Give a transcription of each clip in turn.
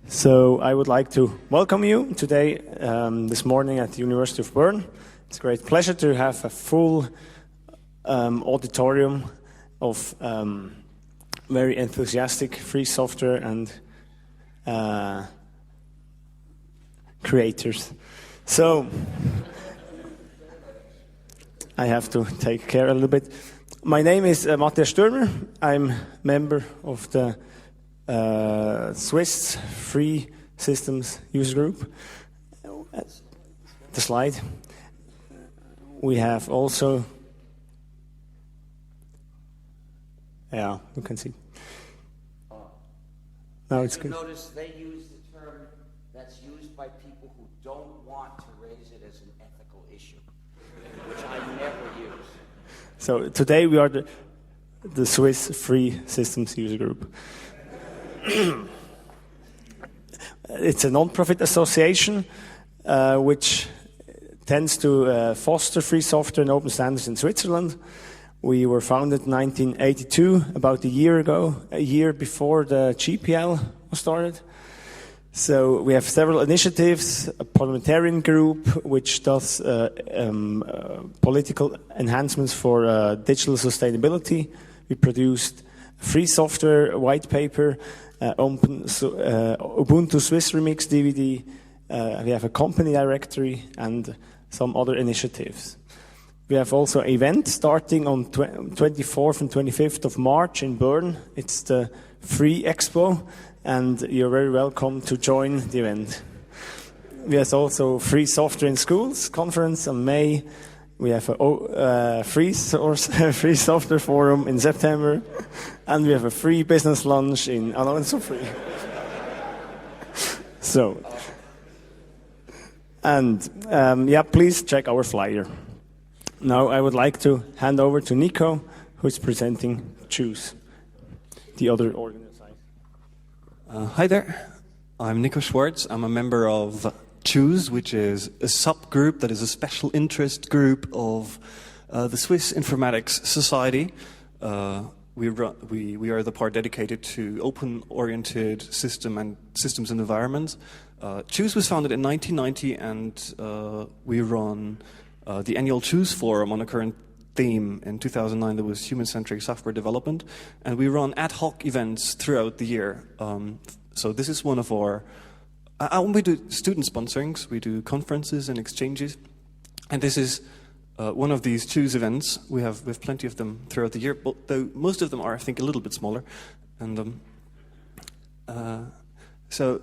So I would like to welcome you today, this morning at the University of Bern. It's a great pleasure to have a full auditorium of very enthusiastic free software and creators. So I have to take care a little bit. My name is Matthias Stürmer. I'm member of the Swiss Free Systems User Group. The slide. We have also, yeah, you can see. Now it's good. Notice they use the term that's used by people who don't want to raise it as an ethical issue, which I never use. So today we are the Swiss Free Systems User Group. It's a non-profit association which tends to foster free software and open standards in Switzerland. We were founded in 1982, about a year ago, a year before the GPL was started. So we have several initiatives, a parliamentarian group which does political enhancements for digital sustainability. We produced free software white paper, Ubuntu Swiss Remix DVD. We have a company directory and some other initiatives. We have also an event starting on 24th and 25th of March in Bern. It's the Free Expo, and you're very welcome to join the event. We have also Free Software in Schools conference in May. We have a free software forum in September, and we have a free business lunch in. Oh no, it's so free. So, and yeah, please check our flyer. Now I would like to hand over to Nico, who's presenting Choose, the other organization. Hi there, I'm Nico Schwartz. I'm a member of Choose, which is a subgroup that is a special interest group of the Swiss Informatics Society. We are the part dedicated to open-oriented systems and environments. Choose was founded in 1990, and we run the annual Choose Forum on a current theme. In 2009, there was human-centric software development, and we run ad hoc events throughout the year. So this is one of our. We do student sponsorings, we do conferences and exchanges, and this is one of these Choose events. We have plenty of them throughout the year, but though most of them are, I think, a little bit smaller. And so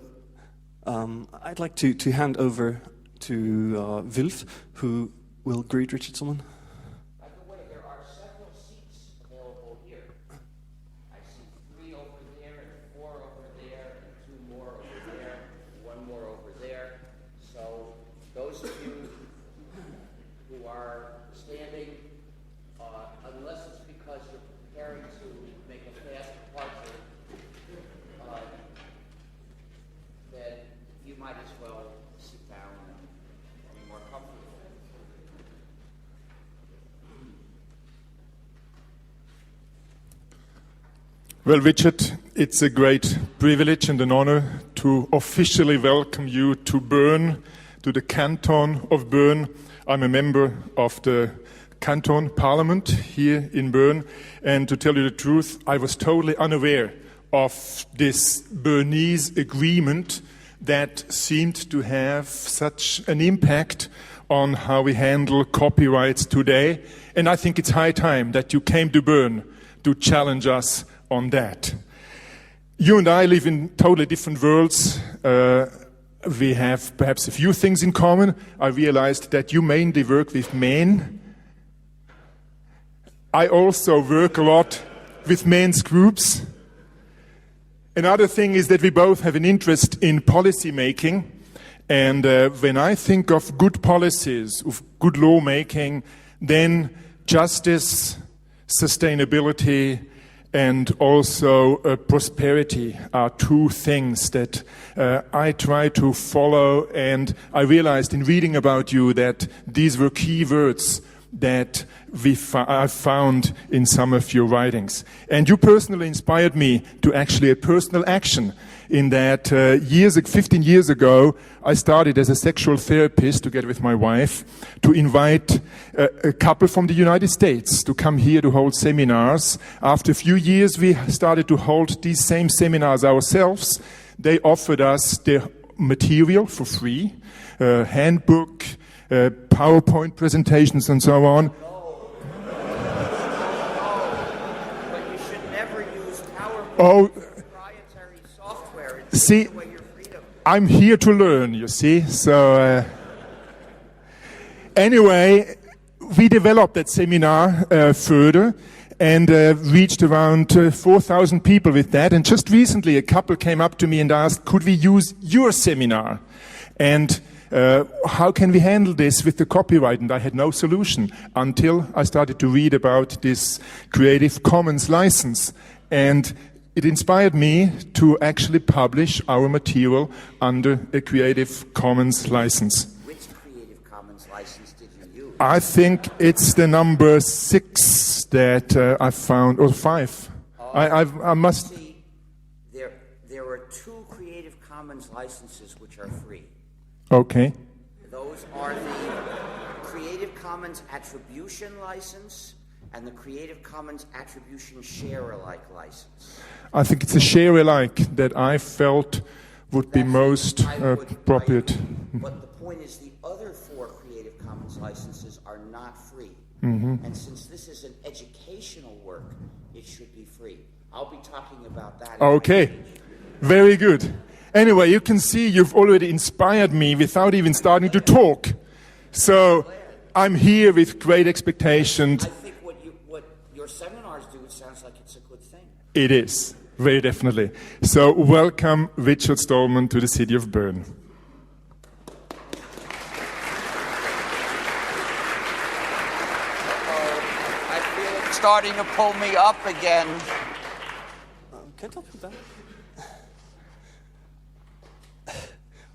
I'd like to hand over to Wilf, who will greet Richard Stallman. By the way, there are several seats available here. I see 3 over there, and 4 over there, and 2 more over there, and 1 more over there. So those of you who are standing, unless it's because you're preparing to make a fast departure, then you might as well sit down and be more comfortable. Well, Richard, it's a great privilege and an honor to officially welcome you to Bern, to the canton of Bern. I'm a member of the canton parliament here in Bern, and to tell you the truth, I was totally unaware of this Bernese agreement that seemed to have such an impact on how we handle copyrights today. And I think it's high time that you came to Bern to challenge us on that. You and I live in totally different worlds. We have perhaps a few things in common. I realized that you mainly work with men. I also work a lot with men's groups. Another thing is that we both have an interest in policy making. And when I think of good policies, of good lawmaking, then justice, sustainability, and also prosperity are 2 things that I try to follow. And I realized in reading about you that these were key words that I found in some of your writings. And you personally inspired me to actually a personal action in that 15 years ago, I started as a sexual therapist together with my wife to invite a couple from the United States to come here to hold seminars. After a few years, we started to hold these same seminars ourselves. They offered us the material for free, handbook, PowerPoint presentations and so on. But you should never use PowerPoint. Oh, Proprietary software. see, Take away your freedom. I'm here to learn, you see. So anyway, we developed that seminar further and reached around 4,000 people with that. And just recently, a couple came up to me and asked, could we use your seminar? And how can we handle this with the copyright? And I had no solution until I started to read about this Creative Commons license. And it inspired me to actually publish our material under a Creative Commons license. Which Creative Commons license did you use? I think it's the number 6 that I found, or 5. I must... See, there are 2 Creative Commons licenses which are free. Okay. Those are the Creative Commons Attribution License and the Creative Commons Attribution Share-alike license. I think it's a share-alike that I felt would be most I would appropriate. But the point is the other 4 Creative Commons licenses are not free. And since this is an educational work, it should be free. I'll be talking about that. Okay. Very good. Anyway, you can see you've already inspired me without even starting to talk. So I'm here with great expectations. I think what your seminars do, it sounds like it's a good thing. It is, very definitely. So welcome Richard Stallman to the city of Bern. I feel it's starting to pull me up again. Can I talk about that?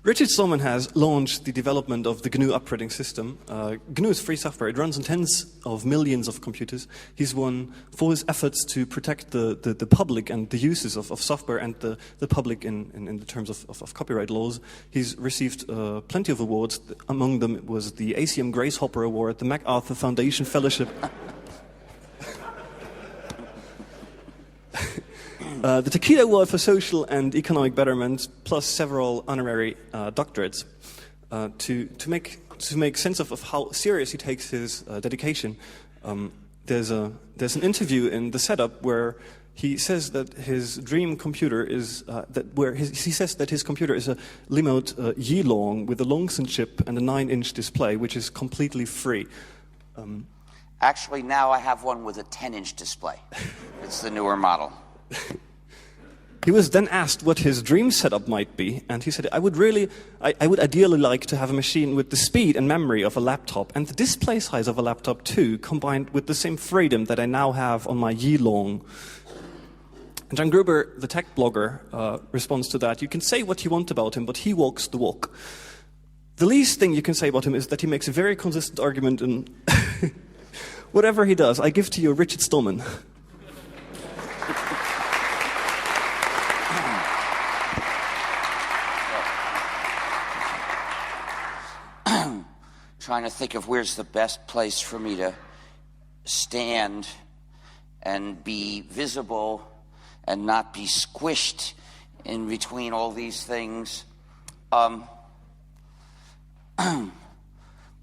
Richard Stallman has launched the development of the GNU operating system. GNU is free software. It runs on tens of millions of computers. He's won for his efforts to protect the public and the uses of software and the public in the terms of copyright laws. He's received plenty of awards. Among them was the ACM Grace Hopper Award, the MacArthur Foundation Fellowship. The Takeda Award for Social and Economic Betterment, plus several honorary doctorates, to make sense of how serious he takes his dedication. There's an interview in the setup where he says that his dream computer is he says that his computer is a Limount Yilong with a Longson chip and a 9-inch display, which is completely free. Actually, now I have one with a 10-inch display. It's the newer model. He was then asked what his dream setup might be, and he said, I would ideally like to have a machine with the speed and memory of a laptop, and the display size of a laptop too, combined with the same freedom that I now have on my Yilong. And John Gruber, the tech blogger, responds to that. You can say what you want about him, but he walks the walk. The least thing you can say about him is that he makes a very consistent argument in whatever he does. I give to you Richard Stallman. Trying to think of where's the best place for me to stand and be visible and not be squished in between all these things.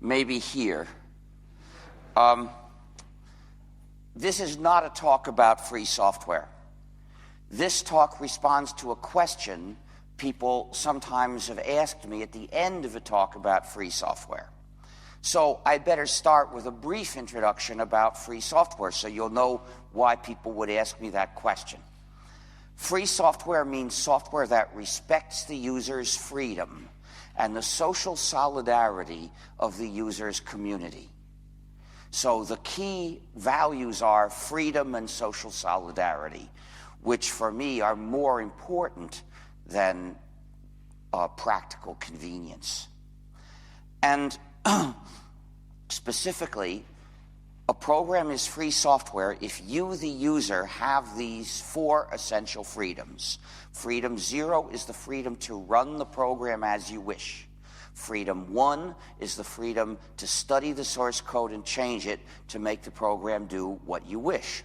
Maybe here. This is not a talk about free software. This talk responds to a question people sometimes have asked me at the end of a talk about free software. So I'd better start with a brief introduction about free software so you'll know why people would ask me that question. Free software means software that respects the user's freedom and the social solidarity of the user's community. So the key values are freedom and social solidarity, which for me are more important than practical convenience. And specifically, A program is free software if you, the user, have these 4 essential freedoms. Freedom 0 is the freedom to run the program as you wish. Freedom 1 is the freedom to study the source code and change it to make the program do what you wish.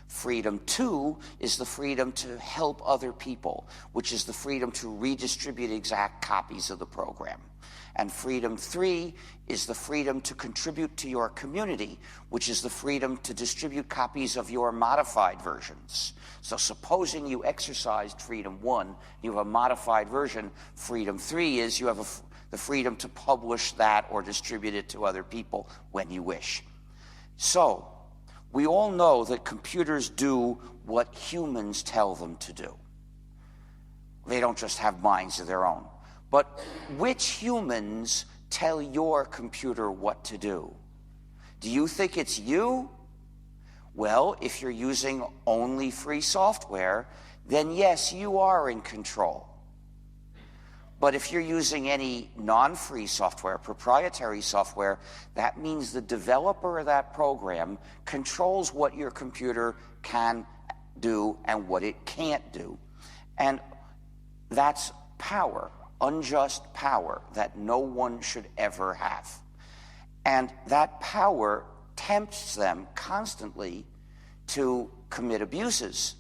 Freedom 2 is the freedom to help other people, which is the freedom to redistribute exact copies of the program. And freedom 3 is the freedom to contribute to your community, which is the freedom to distribute copies of your modified versions. So supposing you exercised freedom 1, you have a modified version. Freedom 3 is you have the freedom to publish that or distribute it to other people when you wish. So we all know that computers do what humans tell them to do. They don't just have minds of their own. But which humans tell your computer what to do? Do you think it's you? Well, if you're using only free software, then yes, you are in control. But if you're using any non-free software, proprietary software, that means the developer of that program controls what your computer can do and what it can't do. And that's power. Unjust power that no one should ever have. And that power tempts them constantly to commit abuses,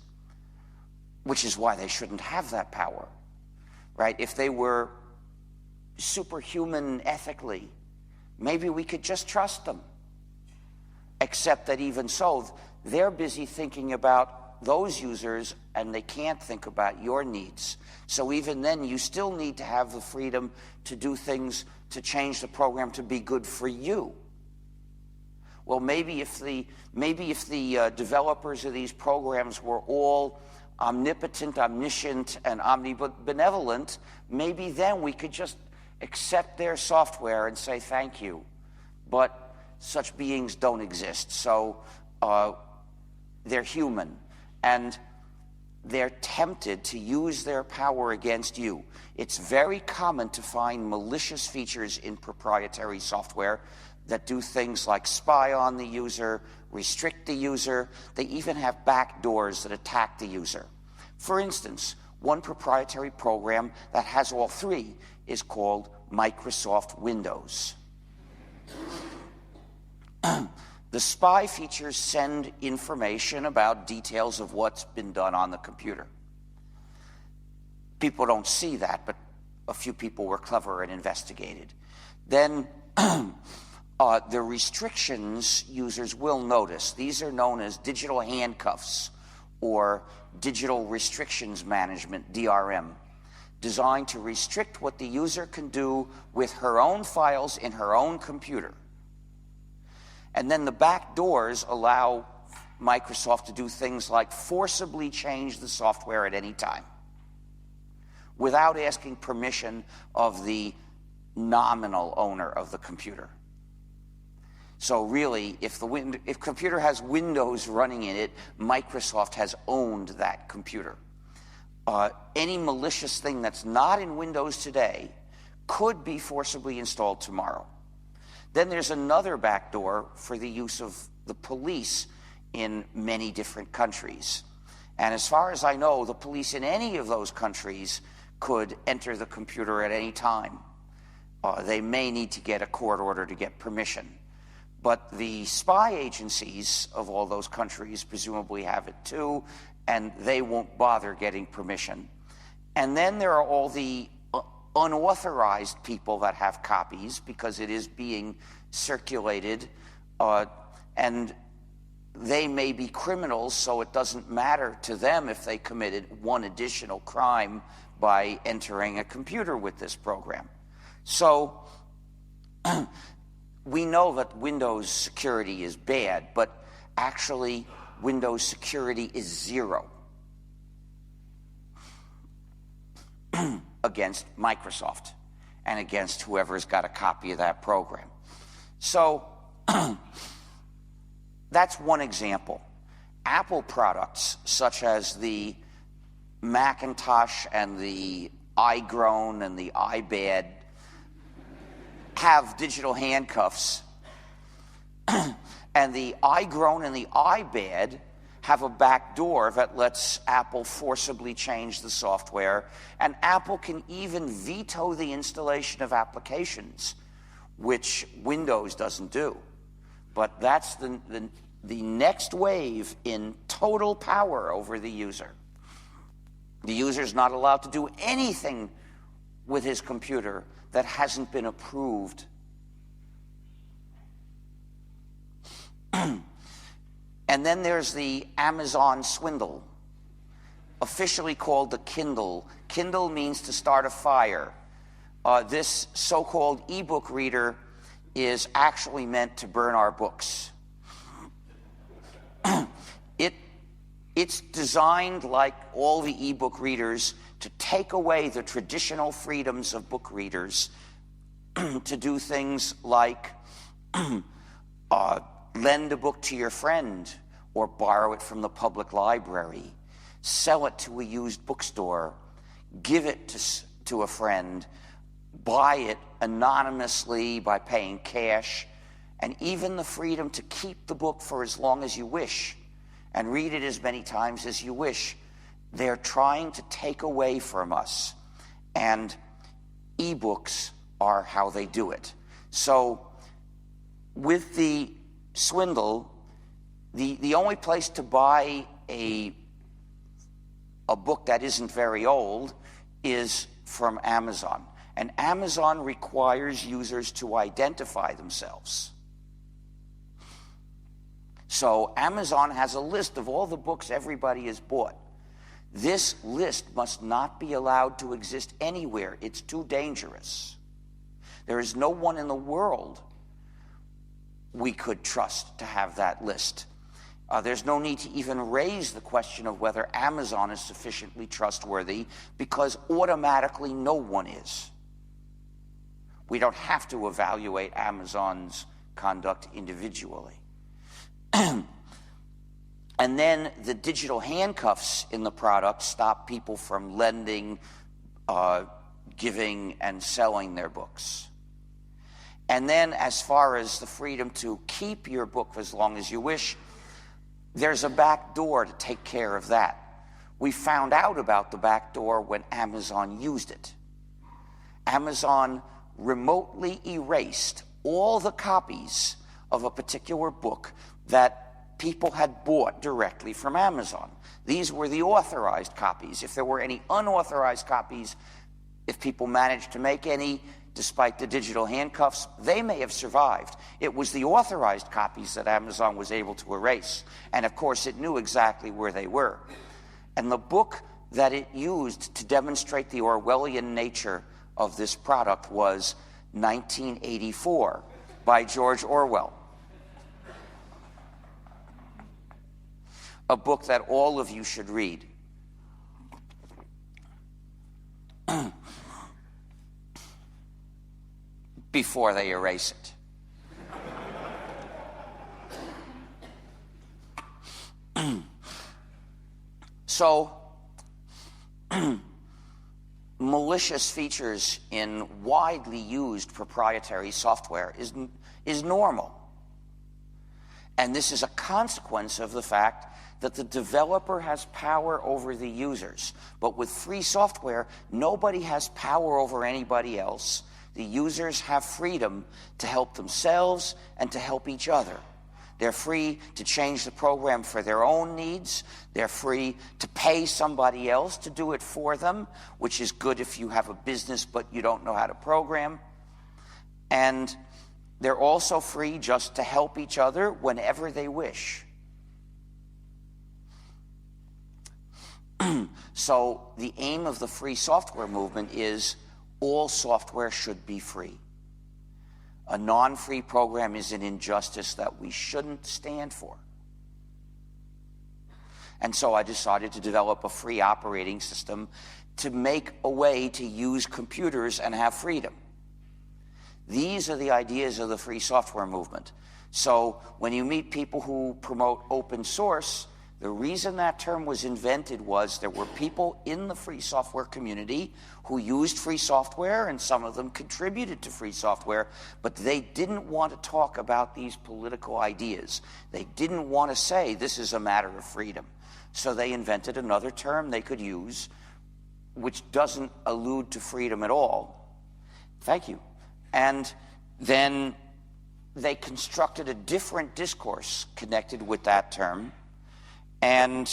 which is why they shouldn't have that power, right? If they were superhuman ethically, maybe we could just trust them. Except that even so, they're busy thinking about those users and they can't think about your needs. So even then, you still need to have the freedom to do things to change the program to be good for you. Well, maybe if the developers of these programs were all omnipotent, omniscient, and omnibenevolent, maybe then we could just accept their software and say thank you. But such beings don't exist, so they're human. And they're tempted to use their power against you. It's very common to find malicious features in proprietary software that do things like spy on the user, restrict the user. They even have backdoors that attack the user. For instance, one proprietary program that has all 3 is called Microsoft Windows. The spy features send information about details of what's been done on the computer. People don't see that, but a few people were clever and investigated. Then the restrictions users will notice. These are known as digital handcuffs or digital restrictions management, DRM, designed to restrict what the user can do with her own files in her own computer. And then the back doors allow Microsoft to do things like forcibly change the software at any time without asking permission of the nominal owner of the computer. So really, if computer has Windows running in it, Microsoft has owned that computer. Any malicious thing that's not in Windows today could be forcibly installed tomorrow. Then there's another backdoor for the use of the police in many different countries. And as far as I know, the police in any of those countries could enter the computer at any time. They may need to get a court order to get permission. But the spy agencies of all those countries presumably have it too, and they won't bother getting permission. And then there are all the unauthorized people that have copies because it is being circulated, and they may be criminals, so it doesn't matter to them if they committed one additional crime by entering a computer with this program. So we know that Windows security is bad, but actually Windows security is 0 against Microsoft and against whoever's got a copy of that program. So that's one example. Apple products such as the Macintosh and the iGrone and the iPad have digital handcuffs And the iGrown and the iBad have a back door that lets Apple forcibly change the software, and Apple can even veto the installation of applications, which Windows doesn't do. But that's the next wave in total power over the user. The user's not allowed to do anything with his computer that hasn't been approved. And then there's the Amazon swindle, officially called the Kindle. Kindle means to start a fire. This so-called e-book reader is actually meant to burn our books. It's designed, like all the e-book readers, to take away the traditional freedoms of book readers, to do things like lend a book to your friend or borrow it from the public library, sell it to a used bookstore, give it to a friend, buy it anonymously by paying cash, and even the freedom to keep the book for as long as you wish and read it as many times as you wish. They're trying to take away from us, and ebooks are how they do it. So with the swindle, the only place to buy a book that isn't very old is from Amazon. And Amazon requires users to identify themselves. So Amazon has a list of all the books everybody has bought. This list must not be allowed to exist anywhere. It's too dangerous. There is no one in the world we could trust to have that list. There's no need to even raise the question of whether Amazon is sufficiently trustworthy, because automatically no one is. We don't have to evaluate Amazon's conduct individually. And then the digital handcuffs in the product stop people from lending, giving, and selling their books. And then as far as the freedom to keep your book as long as you wish, there's a back door to take care of that. We found out about the back door when Amazon used it. Amazon remotely erased all the copies of a particular book that people had bought directly from Amazon. These were the authorized copies. If there were any unauthorized copies, if people managed to make any, despite the digital handcuffs, they may have survived. It was the authorized copies that Amazon was able to erase. And of course, it knew exactly where they were. And the book that it used to demonstrate the Orwellian nature of this product was 1984 by George Orwell. A book that all of you should read. Before they erase it. So, malicious features in widely used proprietary software is normal. And this is a consequence of the fact that the developer has power over the users. But with free software, nobody has power over anybody else. The users have freedom to help themselves and to help each other. They're free to change the program for their own needs. They're free to pay somebody else to do it for them, which is good if you have a business but you don't know how to program. And they're also free just to help each other whenever they wish. So the aim of the free software movement is all software should be free. A non-free program is an injustice that we shouldn't stand for. And so I decided to develop a free operating system to make a way to use computers and have freedom. These are the ideas of the free software movement. So when you meet people who promote open source, The reason that term was invented was there were people in the free software community who used free software, and some of them contributed to free software, but they didn't want to talk about these political ideas. They didn't want to say this is a matter of freedom. So they invented another term they could use, which doesn't allude to freedom at all. Thank you. And then they constructed a different discourse connected with that term. And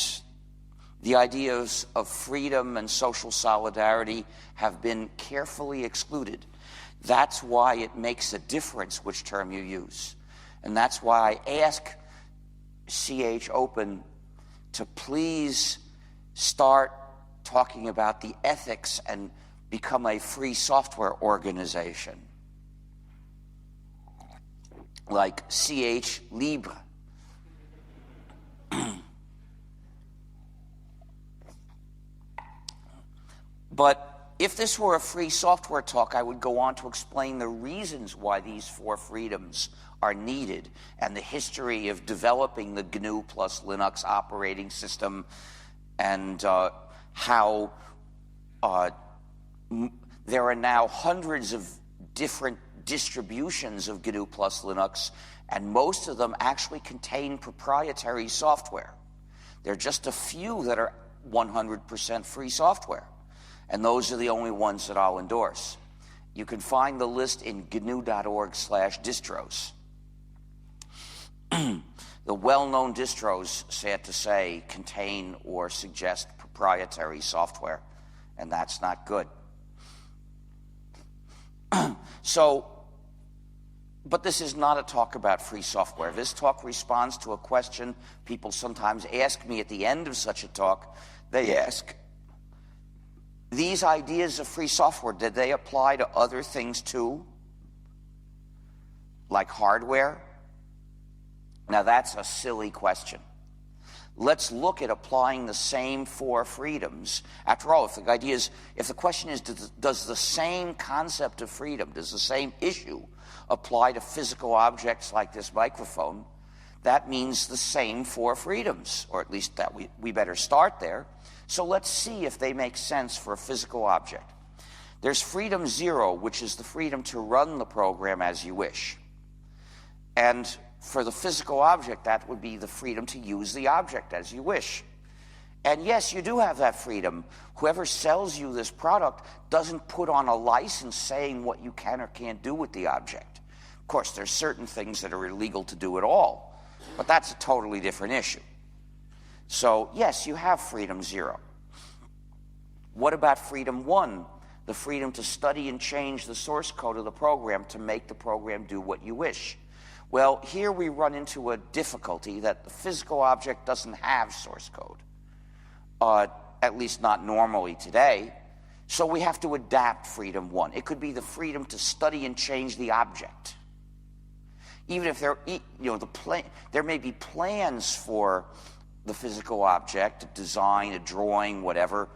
the ideas of freedom and social solidarity have been carefully excluded. That's why it makes a difference which term you use. And that's why I ask CH Open to please start talking about the ethics and become a free software organization. Like CH Libre. But if this were a free software talk, I would go on to explain the reasons why these 4 freedoms are needed and the history of developing the gnu+linux operating system, and how there are now hundreds of different distributions of gnu+linux, and most of them actually contain proprietary software. There are just a few that are 100% free software. And those are the only ones that I'll endorse. You can find the list in gnu.org/distros. The well-known distros, sad to say, contain or suggest proprietary software, and that's not good. But this is not a talk about free software. This talk responds to a question people sometimes ask me at the end of such a talk. They ask, these ideas of free software, did they apply to other things too? Like hardware? Now that's a silly question. Let's look at applying the same 4 freedoms. After all, if the question is, does the same concept of freedom, does the same issue apply to physical objects like this microphone, that means the same 4 freedoms, or at least that we better start there. So let's see if they make sense for a physical object. There's freedom 0, which is the freedom to run the program as you wish. And for the physical object, that would be the freedom to use the object as you wish. And yes, you do have that freedom. Whoever sells you this product doesn't put on a license saying what you can or can't do with the object. Of course, there's certain things that are illegal to do at all, but that's a totally different issue. So, yes, you have freedom 0. What about freedom 1? The freedom to study and change the source code of the program to make the program do what you wish. Well, here we run into a difficulty that the physical object doesn't have source code, at least not normally today. So we have to adapt freedom 1. It could be the freedom to study and change the object. Even if there may be plans for the physical object, a design, a drawing, whatever,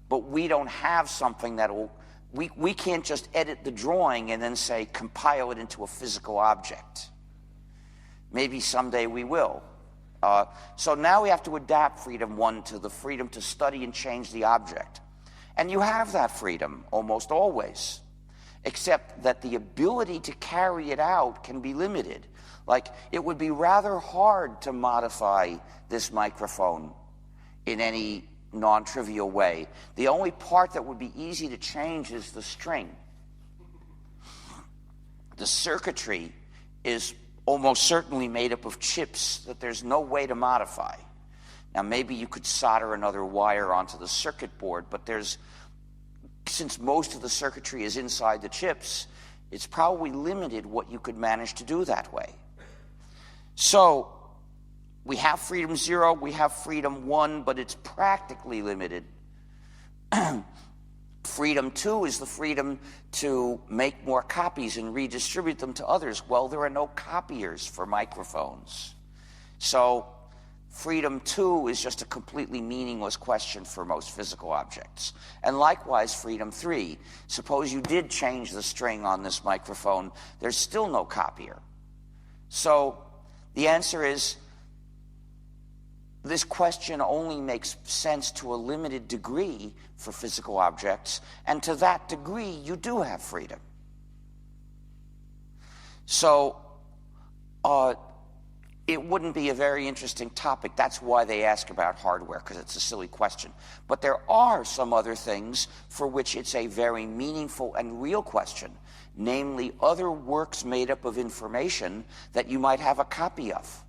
but we don't have something we can't just edit the drawing and then say compile it into a physical object. Maybe someday we will. So now we have to adapt freedom 1 to the freedom to study and change the object. And you have that freedom almost always, except that the ability to carry it out can be limited. Like, it would be rather hard to modify this microphone in any non-trivial way. The only part that would be easy to change is the string. The circuitry is almost certainly made up of chips that there's no way to modify. Now, maybe you could solder another wire onto the circuit board, but since most of the circuitry is inside the chips, it's probably limited what you could manage to do that way. So, we have freedom 0, we have freedom 1, but it's practically limited. Freedom 2 is the freedom to make more copies and redistribute them to others. Well, there are no copiers for microphones. So, freedom 2 is just a completely meaningless question for most physical objects. And likewise, freedom 3. Suppose you did change the string on this microphone, there's still no copier. So, the answer is, this question only makes sense to a limited degree for physical objects, and to that degree, you do have freedom. So, it wouldn't be a very interesting topic. That's why they ask about hardware, because it's a silly question. But there are some other things for which it's a very meaningful and real question, namely other works made up of information that you might have a copy of.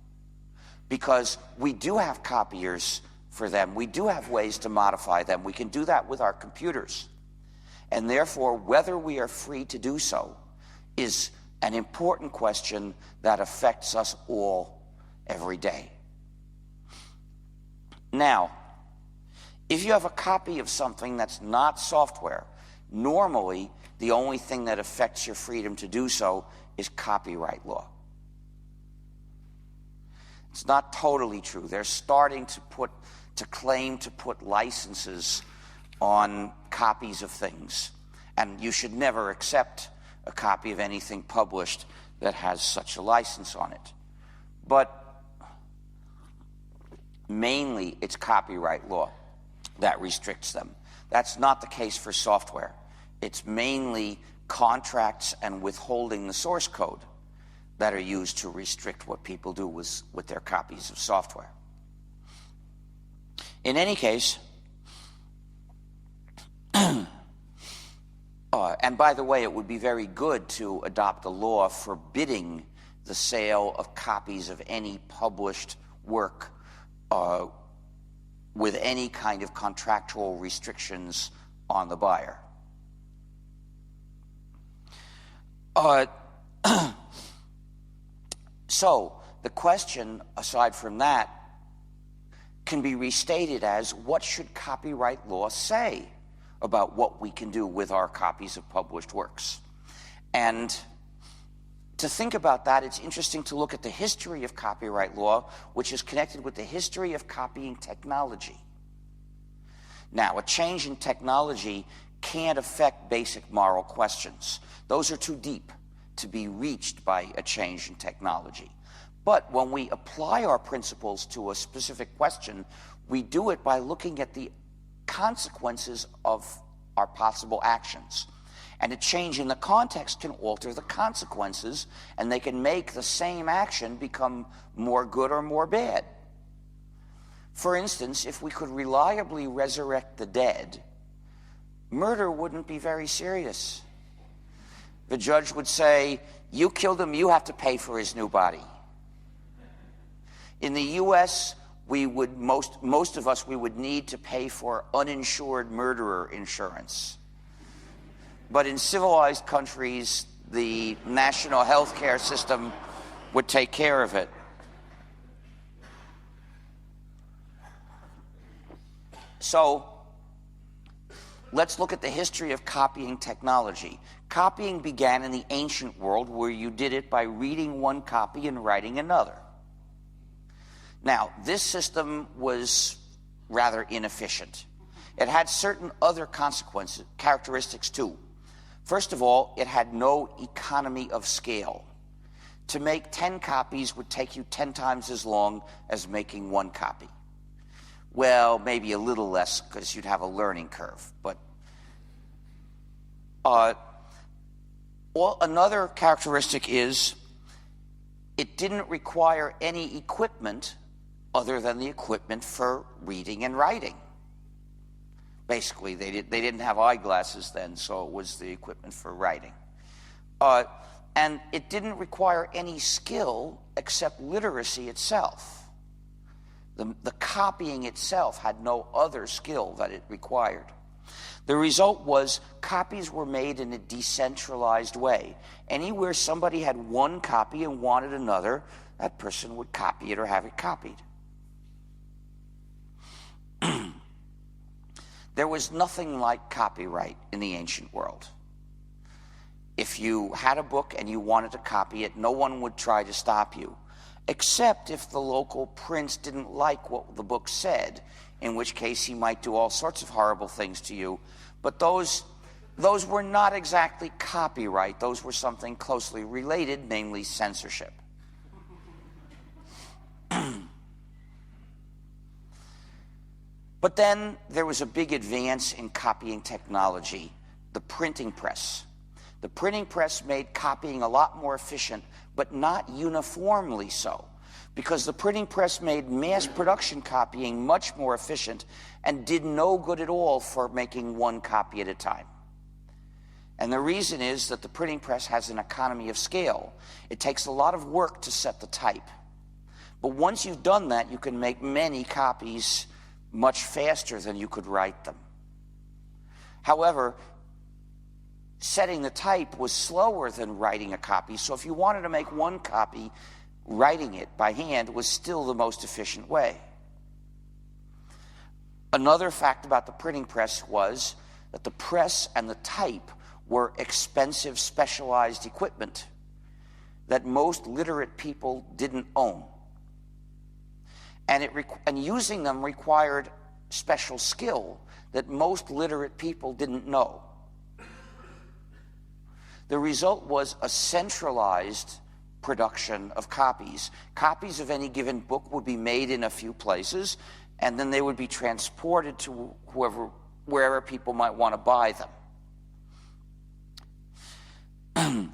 Because we do have copiers for them. We do have ways to modify them. We can do that with our computers. And therefore, whether we are free to do so is an important question that affects us all every day. Now, if you have a copy of something that's not software, normally the only thing that affects your freedom to do so is copyright law. It's not totally true. They're starting to claim to put licenses on copies of things, and you should never accept a copy of anything published that has such a license on it. But mainly it's copyright law that restricts them. That's not the case for software. It's mainly contracts and withholding the source code that are used to restrict what people do with their copies of software. In any case, and by the way, it would be very good to adopt a law forbidding the sale of copies of any published work with any kind of contractual restrictions on the buyer. So the question, aside from that, can be restated as, what should copyright law say about what we can do with our copies of published works? And to think about that, it's interesting to look at the history of copyright law, which is connected with the history of copying technology. Now, a change in technology can't affect basic moral questions. Those are too deep to be reached by a change in technology. But when we apply our principles to a specific question, we do it by looking at the consequences of our possible actions. And a change in the context can alter the consequences, and they can make the same action become more good or more bad. For instance, if we could reliably resurrect the dead, murder wouldn't be very serious. The judge would say, you killed him, you have to pay for his new body. In the US, most of us would need to pay for uninsured murderer insurance. But in civilized countries, the national health care system would take care of it. So, let's look at the history of copying technology. Copying began in the ancient world, where you did it by reading one copy and writing another. Now, this system was rather inefficient. It had certain other characteristics too. First of all, it had no economy of scale. To make 10 copies would take you 10 times as long as making one copy. Well, maybe a little less, because you'd have a learning curve. But another characteristic is it didn't require any equipment other than the equipment for reading and writing. Basically, they didn't have eyeglasses then, so it was the equipment for writing. And it didn't require any skill except literacy itself. The copying itself had no other skill that it required. The result was copies were made in a decentralized way. Anywhere somebody had one copy and wanted another, that person would copy it or have it copied. There was nothing like copyright in the ancient world. If you had a book and you wanted to copy it, no one would try to stop you, except if the local prince didn't like what the book said, in which case he might do all sorts of horrible things to you. But those were not exactly copyright. Those were something closely related, namely censorship. But then there was a big advance in copying technology, the printing press. The printing press made copying a lot more efficient, but not uniformly so, because the printing press made mass production copying much more efficient and did no good at all for making one copy at a time. And the reason is that the printing press has an economy of scale. It takes a lot of work to set the type. But once you've done that, you can make many copies much faster than you could write them. However, setting the type was slower than writing a copy, so if you wanted to make one copy, writing it by hand was still the most efficient way. Another fact about the printing press was that the press and the type were expensive, specialized equipment that most literate people didn't own. And using them required special skill that most literate people didn't know. The result was a centralized production of copies. Copies of any given book would be made in a few places, and then they would be transported to wherever people might want to buy them.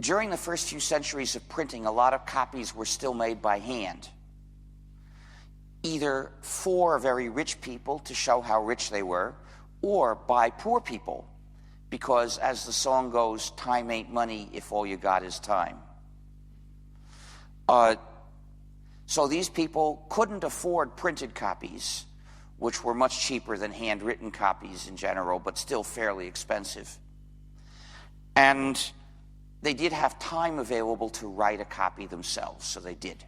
During the first few centuries of printing, a lot of copies were still made by hand, either for very rich people to show how rich they were, or by poor people, because as the song goes, time ain't money if all you got is time. So these people couldn't afford printed copies, which were much cheaper than handwritten copies in general, but still fairly expensive. And they did have time available to write a copy themselves, so they did.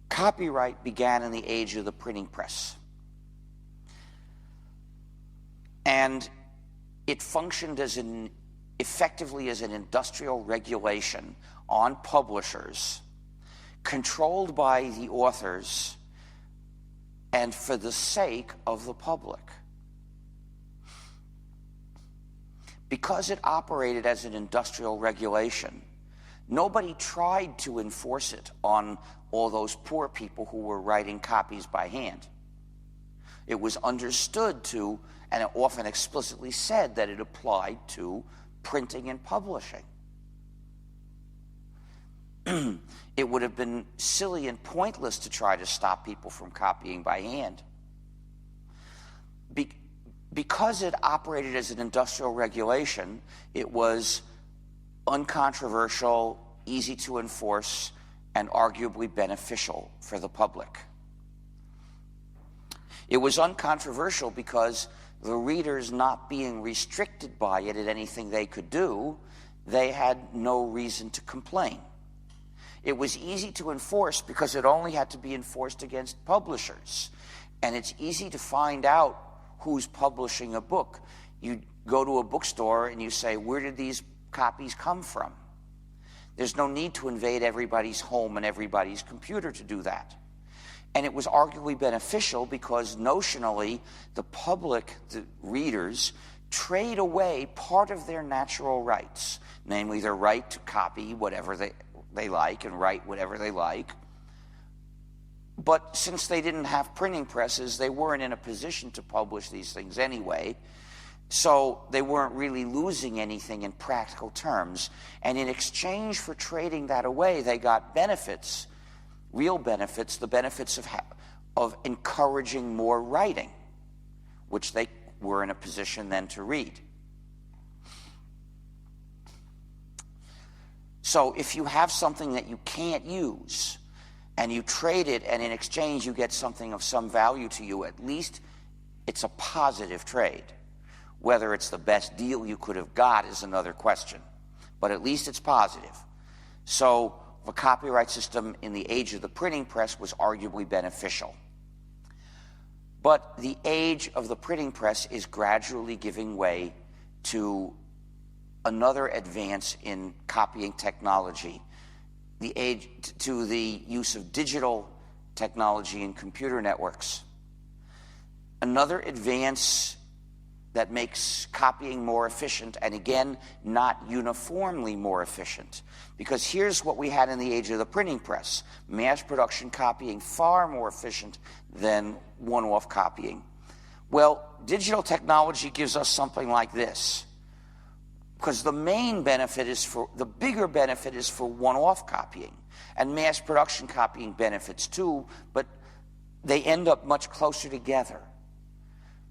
Copyright began in the age of the printing press. And it functioned effectively as an industrial regulation on publishers, controlled by the authors and for the sake of the public. Because it operated as an industrial regulation, nobody tried to enforce it on all those poor people who were writing copies by hand. It was understood to, and it often explicitly said, that it applied to printing and publishing. It would have been silly and pointless to try to stop people from copying by hand. Because it operated as an industrial regulation, it was uncontroversial, easy to enforce, and arguably beneficial for the public. It was uncontroversial because the readers not being restricted by it at anything they could do, they had no reason to complain. It was easy to enforce because it only had to be enforced against publishers. And it's easy to find out who's publishing a book. You go to a bookstore and you say, where did these copies come from? There's no need to invade everybody's home and everybody's computer to do that. And it was arguably beneficial because notionally, the public, the readers, trade away part of their natural rights, namely their right to copy whatever they like and write whatever they like. But since they didn't have printing presses, they weren't in a position to publish these things anyway. So they weren't really losing anything in practical terms. And in exchange for trading that away, they got benefits, real benefits, the benefits of encouraging more writing, which they were in a position then to read. So if you have something that you can't use, and you trade it, and in exchange you get something of some value to you, at least it's a positive trade. Whether it's the best deal you could have got is another question, but at least it's positive. So the copyright system in the age of the printing press was arguably beneficial. But the age of the printing press is gradually giving way to another advance in copying technology, to the use of digital technology and computer networks. Another advance that makes copying more efficient, and again, not uniformly more efficient. Because here's what we had in the age of the printing press: mass production copying far more efficient than one-off copying. Well, digital technology gives us something like this, because the bigger benefit is for one-off copying, and mass production copying benefits too, but they end up much closer together.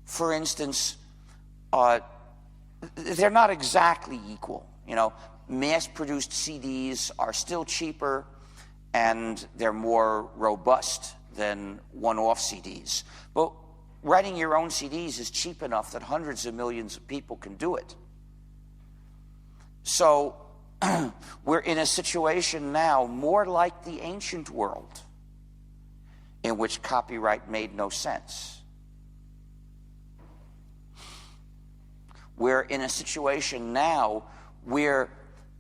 For instance, they're not exactly equal. You know, mass-produced CDs are still cheaper and they're more robust than one-off CDs. But writing your own CDs is cheap enough that hundreds of millions of people can do it. So we're in a situation now more like the ancient world, in which copyright made no sense. We're in a situation now where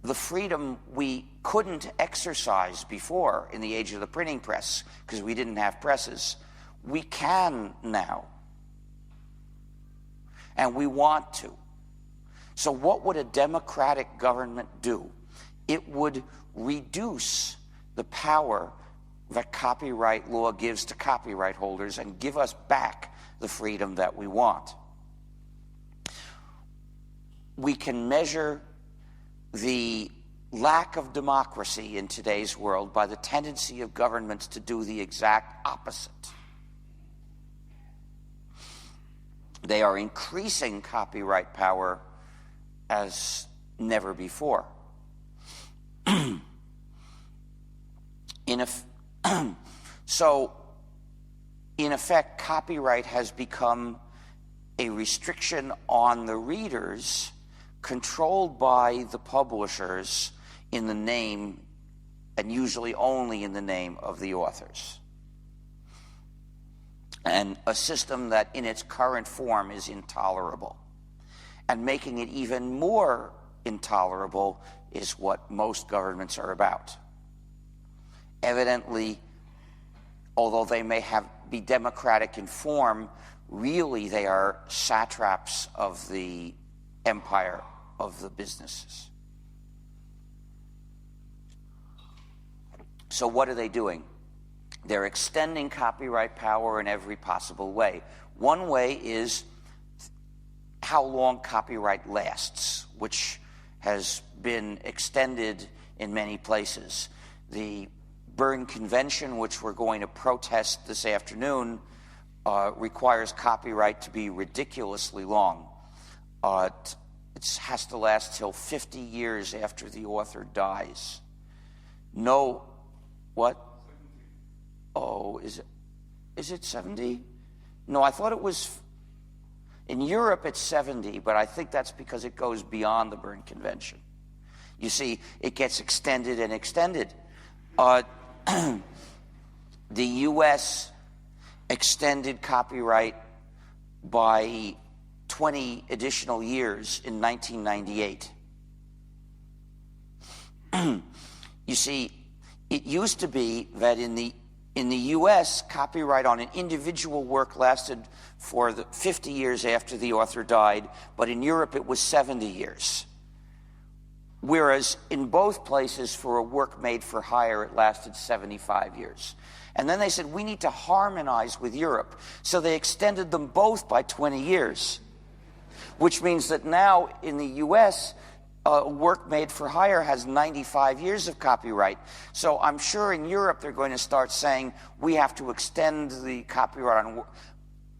the freedom we couldn't exercise before in the age of the printing press, because we didn't have presses, we can now. And we want to. So what would a democratic government do? It would reduce the power that copyright law gives to copyright holders and give us back the freedom that we want. We can measure the lack of democracy in today's world by the tendency of governments to do the exact opposite. They are increasing copyright power as never before. So, in effect, copyright has become a restriction on the readers, controlled by the publishers in the name, and usually only in the name, of the authors. And a system that in its current form is intolerable. And making it even more intolerable is what most governments are about. Evidently, although they may be democratic in form, really they are satraps of the empire of the businesses. So what are they doing? They're extending copyright power in every possible way. One way is how long copyright lasts, which has been extended in many places. The Bern Convention, which we're going to protest this afternoon, requires copyright to be ridiculously long. It has to last till 50 years after the author dies. No, what? Oh, is it 70? No, I thought it was, in Europe it's 70, but I think that's because it goes beyond the Bern Convention. You see, it gets extended and extended. The U.S. extended copyright by 20 additional years in 1998. You see, it used to be that in the U.S., copyright on an individual work lasted for 50 years after the author died, but in Europe it was 70 years. Whereas in both places, for a work made for hire, it lasted 75 years. And then they said, we need to harmonize with Europe. So they extended them both by 20 years, which means that now in the U.S., work made for hire has 95 years of copyright. So I'm sure in Europe they're going to start saying we have to extend the copyright on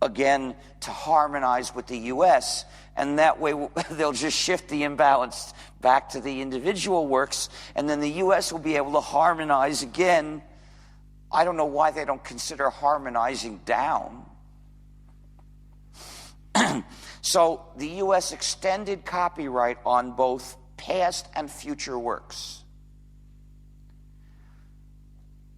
again to harmonize with the U.S., and that way they'll just shift the imbalance back to the individual works, and then the U.S. will be able to harmonize again. I don't know why they don't consider harmonizing down. So the U.S. extended copyright on both past and future works.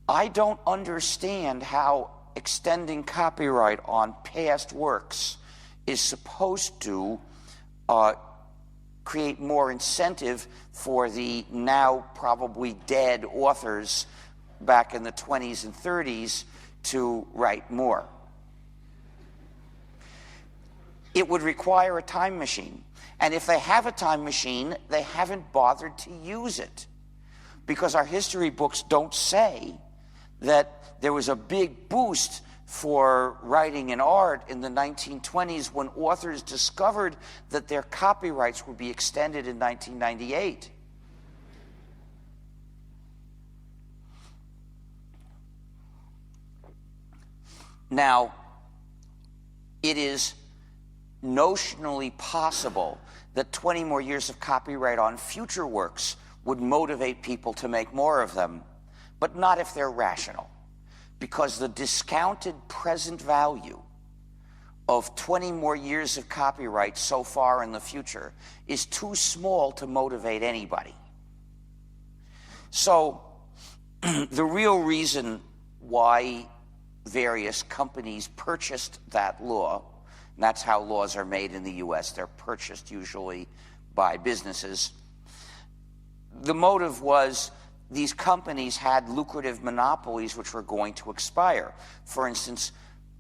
I don't understand how extending copyright on past works is supposed to create more incentive for the now probably dead authors back in the 20s and 30s to write more. it would require a time machine. And if they have a time machine, they haven't bothered to use it. Because our history books don't say that there was a big boost for writing and art in the 1920s when authors discovered that their copyrights would be extended in 1998. Now, it is notionally possible that 20 more years of copyright on future works would motivate people to make more of them, but not if they're rational, because the discounted present value of 20 more years of copyright so far in the future is too small to motivate anybody. So the real reason why various companies purchased that law, and that's how laws are made in the US, they're purchased usually by businesses. The motive was these companies had lucrative monopolies which were going to expire. For instance,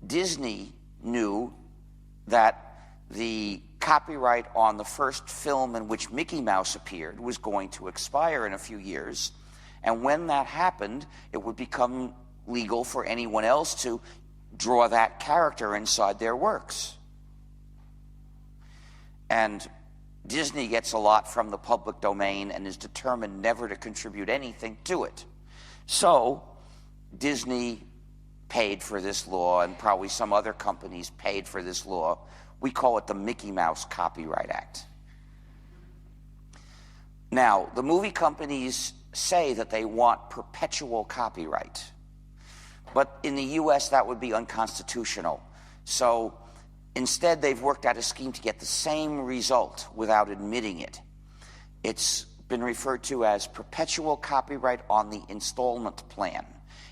Disney knew that the copyright on the first film in which Mickey Mouse appeared was going to expire in a few years, and when that happened, it would become legal for anyone else to draw that character inside their works. And Disney gets a lot from the public domain and is determined never to contribute anything to it. So Disney paid for this law, and probably some other companies paid for this law. We call it the Mickey Mouse Copyright Act. Now, the movie companies say that they want perpetual copyright. But in the US, that would be unconstitutional. So instead, they've worked out a scheme to get the same result without admitting it. It's been referred to as perpetual copyright on the installment plan.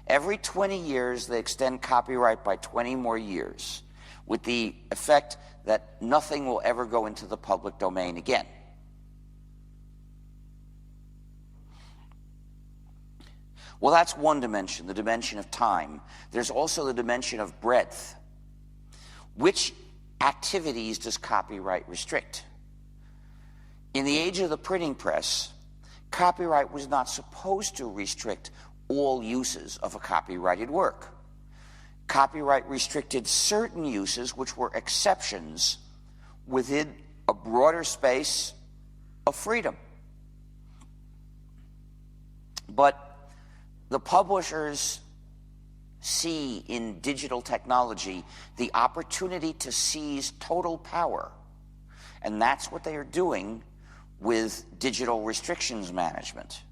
Every 20 years, they extend copyright by 20 more years, with the effect that nothing will ever go into the public domain again. Well, that's one dimension, the dimension of time. There's also the dimension of breadth. Which activities does copyright restrict? In the age of the printing press, copyright was not supposed to restrict all uses of a copyrighted work. Copyright restricted certain uses which were exceptions within a broader space of freedom. But the publishers see in digital technology the opportunity to seize total power. And that's what they are doing with digital restrictions management.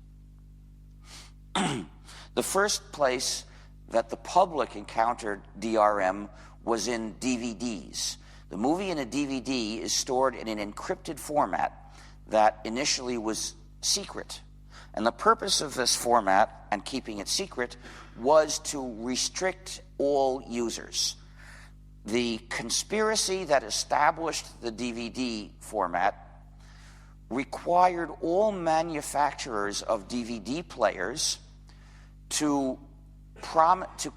The first place that the public encountered DRM was in DVDs. The movie in a DVD is stored in an encrypted format that initially was secret. And the purpose of this format and keeping it secret was to restrict all users. The conspiracy that established the DVD format required all manufacturers of DVD players to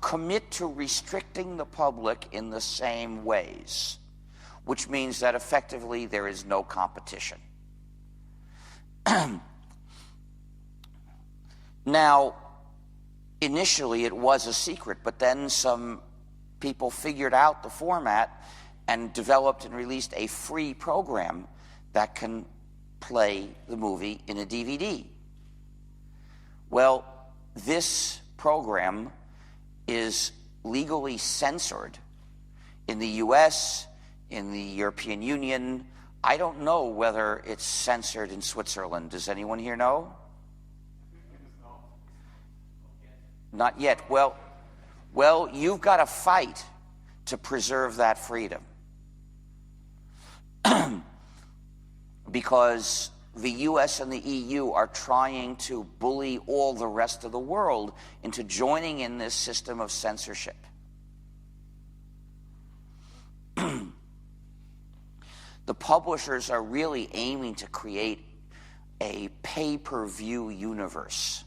commit to restricting the public in the same ways, which means that effectively there is no competition. Now, initially it was a secret, but then some people figured out the format and developed and released a free program that can play the movie in a DVD. Well, this program is legally censored in the US, in the European Union. I don't know whether it's censored in Switzerland. Does anyone here know? Not yet. Well, you've got to fight to preserve that freedom. Because the US and the EU are trying to bully all the rest of the world into joining in this system of censorship. The publishers are really aiming to create a pay-per-view universe.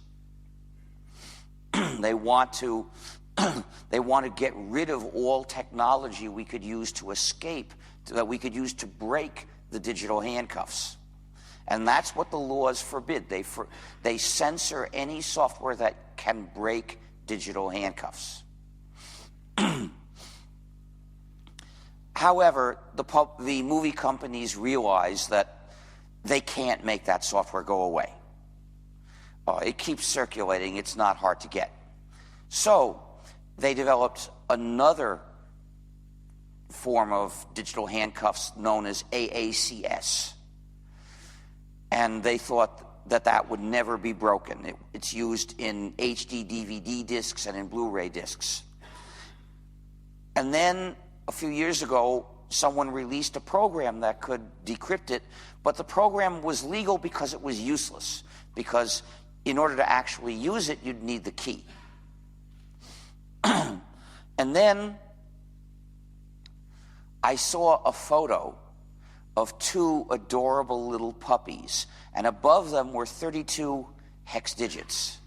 They want to get rid of all technology we could use to escape that we could use to break the digital handcuffs. And that's what the laws forbid. They censor any software that can break digital handcuffs. However, the movie companies realize that they can't make that software go away. It keeps circulating. It's not hard to get. So they developed another form of digital handcuffs known as AACS. And they thought that that would never be broken. It's used in HD DVD discs and in Blu-ray discs. And then a few years ago, someone released a program that could decrypt it, but the program was legal because it was useless, because in order to actually use it, you'd need the key. And then I saw a photo of two adorable little puppies, and above them were 32 hex digits.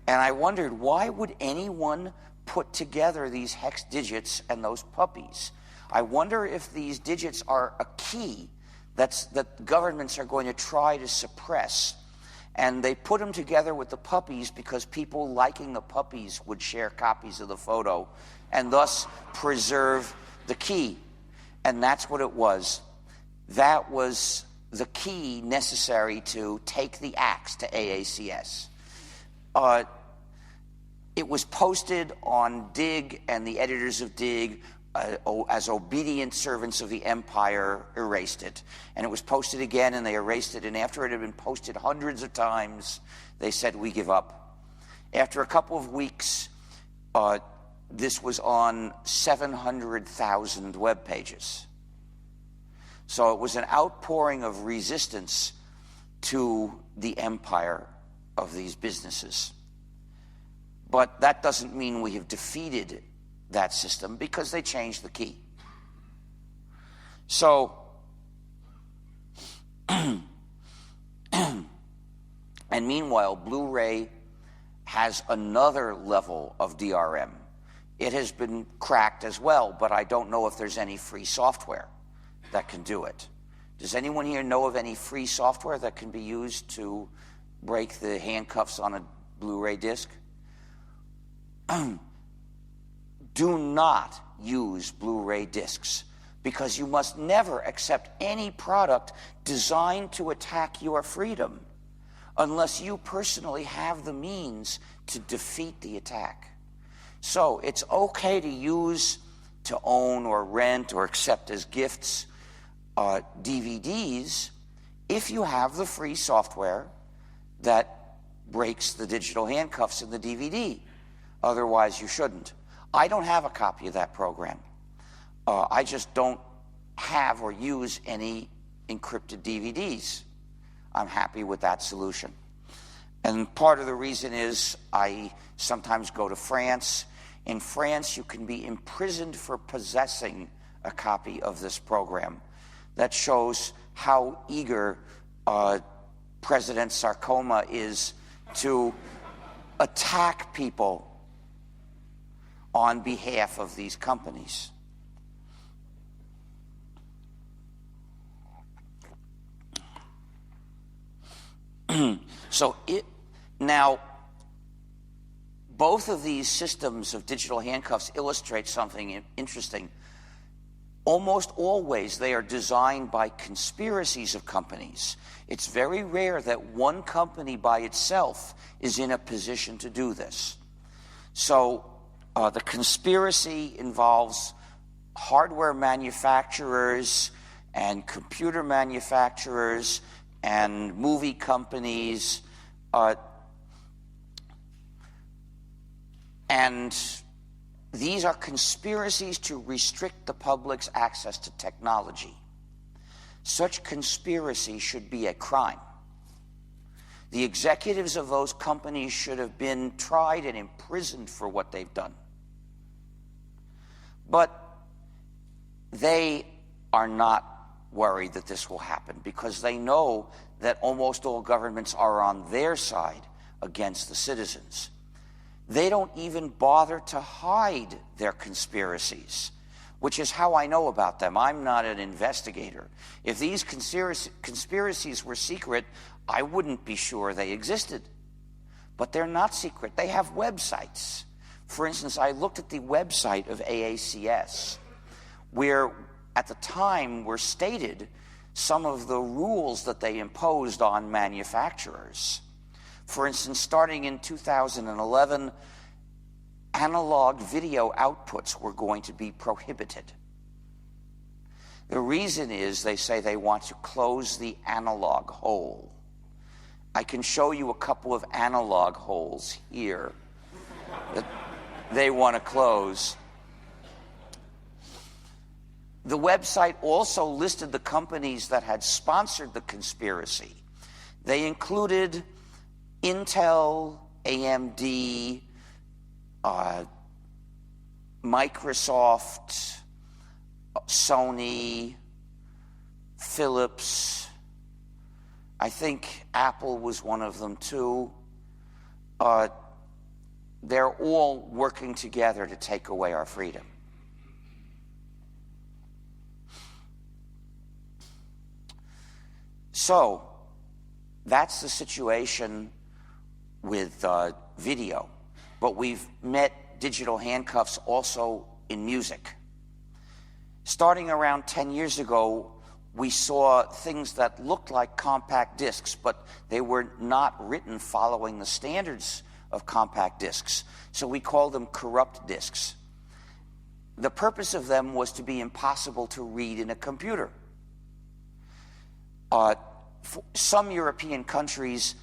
And I wondered, why would anyone put together these hex digits and those puppies? I wonder if these digits are a key that governments are going to try to suppress. And they put them together with the puppies because people liking the puppies would share copies of the photo and thus preserve the key. And that's what it was. That was the key necessary to take the axe to AACS. It was posted on Dig, and the editors of Dig, as obedient servants of the empire, erased it. And it was posted again, and they erased it. And after it had been posted hundreds of times, they said, we give up. After a couple of weeks, this was on 700,000 web pages. So it was an outpouring of resistance to the empire of these businesses. But that doesn't mean we have defeated that system, because they changed the key. So, and meanwhile, Blu-ray has another level of DRM. It has been cracked as well, but I don't know if there's any free software that can do it. Does anyone here know of any free software that can be used to break the handcuffs on a Blu-ray disc? Do not use Blu-ray discs, because you must never accept any product designed to attack your freedom unless you personally have the means to defeat the attack. So it's okay to use, to own or rent or accept as gifts DVDs if you have the free software that breaks the digital handcuffs in the DVD. Otherwise, you shouldn't. I don't have a copy of that program. I just don't have or use any encrypted DVDs. I'm happy with that solution. And part of the reason is I sometimes go to France. In France, you can be imprisoned for possessing a copy of this program. That shows how eager President Sarkozy is to attack people on behalf of these companies. Now, both of these systems of digital handcuffs illustrate something interesting. Almost always they are designed by conspiracies of companies. It's very rare that one company by itself is in a position to do this. So the conspiracy involves hardware manufacturers and computer manufacturers and movie companies, and these are conspiracies to restrict the public's access to technology. Such conspiracy should be a crime. The executives of those companies should have been tried and imprisoned for what they've done. But they are not worried that this will happen, because they know that almost all governments are on their side against the citizens. They don't even bother to hide their conspiracies. which is how I know about them. I'm not an investigator. If these conspiracies were secret, I wouldn't be sure they existed. But they're not secret. They have websites. For instance, I looked at the website of AACS, where at the time were stated some of the rules that they imposed on manufacturers. For instance, starting in 2011, analog video outputs were going to be prohibited. The reason is they say they want to close the analog hole. I can show you a couple of analog holes here that they want to close. The website also listed the companies that had sponsored the conspiracy. They included Intel, AMD, Microsoft, Sony, Philips. I think Apple was one of them too. They're all working together to take away our freedom. So, that's the situation with video. But we've met digital handcuffs also in music. Starting around 10 years ago, we saw things that looked like compact discs, but they were not written following the standards of compact discs. So we called them corrupt discs. The purpose of them was to be impossible to read in a computer. Some European countries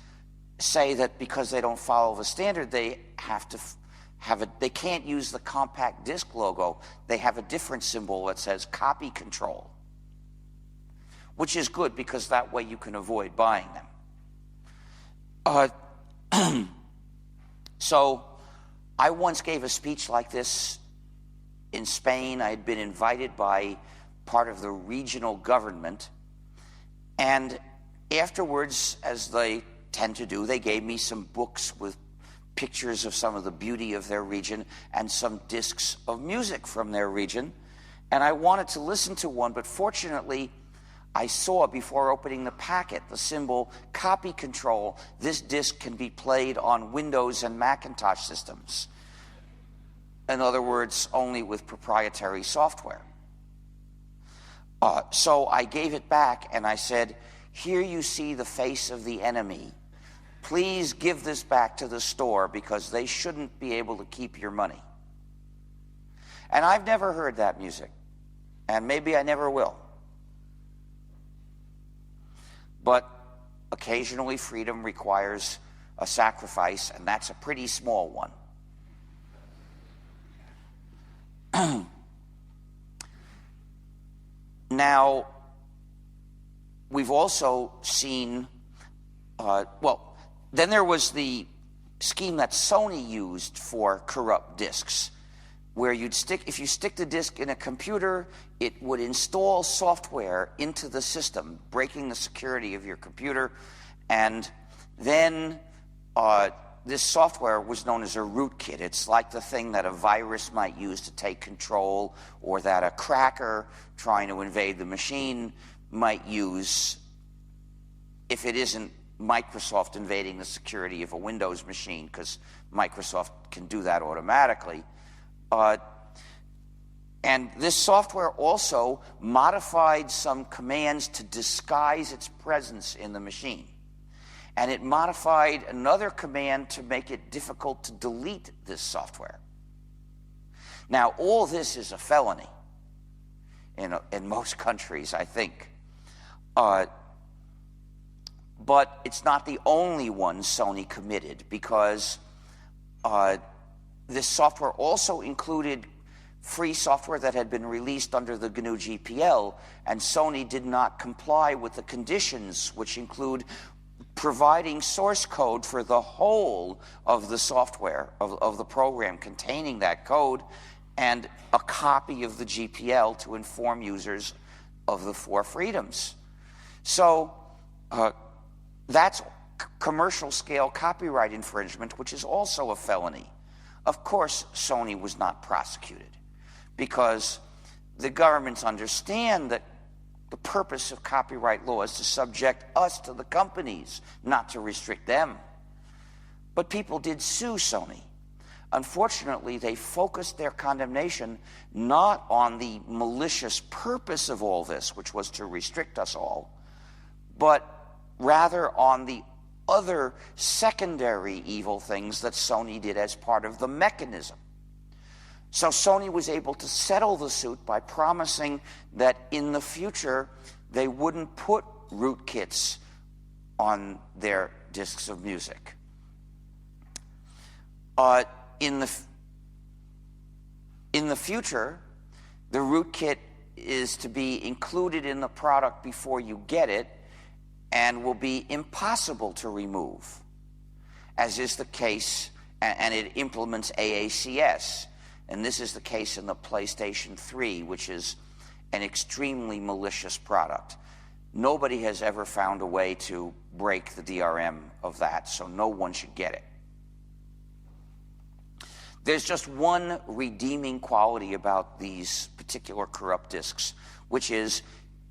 say that because they don't follow the standard, they have to they can't use the compact disc logo. They have a different symbol that says copy control, which is good because that way you can avoid buying them. So I once gave a speech like this in Spain. I had been invited by part of the regional government, and afterwards, as they tend to do, they gave me some books with pictures of some of the beauty of their region and some discs of music from their region. And I wanted to listen to one, but fortunately, I saw before opening the packet the symbol copy control. This disc can be played on Windows and Macintosh systems. In other words, only with proprietary software. So I gave it back and I said, "Here you see the face of the enemy. Please give this back to the store because they shouldn't be able to keep your money." And I've never heard that music, and maybe I never will. But occasionally freedom requires a sacrifice, and that's a pretty small one. Now, we've also seen, then there was the scheme that Sony used for corrupt discs, where if you stick the disc in a computer, it would install software into the system, breaking the security of your computer, and then this software was known as a rootkit. It's like the thing that a virus might use to take control, or that a cracker trying to invade the machine might use if it isn't Microsoft invading the security of a Windows machine, because Microsoft can do that automatically. And this software also modified some commands to disguise its presence in the machine. And it modified another command to make it difficult to delete this software. Now, all this is a felony in most countries, I think. But it's not the only one Sony committed, because this software also included free software that had been released under the GNU GPL, and Sony did not comply with the conditions, which include providing source code for the whole of the software, of the program containing that code, and a copy of the GPL to inform users of the 4 freedoms. So that's commercial scale copyright infringement, which is also a felony. Of course, Sony was not prosecuted because the governments understand that the purpose of copyright law is to subject us to the companies, not to restrict them. But people did sue Sony. Unfortunately, they focused their condemnation not on the malicious purpose of all this, which was to restrict us all, but rather on the other secondary evil things that Sony did as part of the mechanism. So Sony was able to settle the suit by promising that in the future they wouldn't put rootkits on their discs of music. In the future, the rootkit is to be included in the product before you get it and will be impossible to remove, as is the case, and it implements AACS. And this is the case in the PlayStation 3, which is an extremely malicious product. Nobody has ever found a way to break the DRM of that, so no one should get it. There's just one redeeming quality about these particular corrupt disks, which is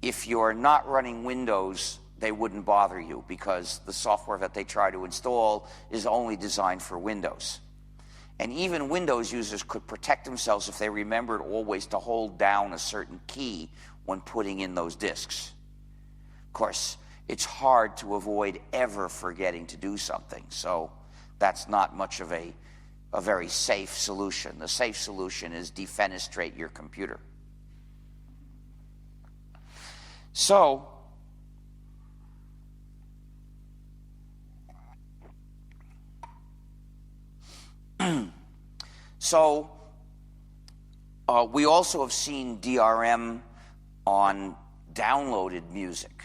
if you're not running Windows, they wouldn't bother you because the software that they try to install is only designed for Windows. And even Windows users could protect themselves if they remembered always to hold down a certain key when putting in those disks. Of course, it's hard to avoid ever forgetting to do something, so that's not much of a very safe solution. The safe solution is defenestrate your computer. So, we also have seen DRM on downloaded music,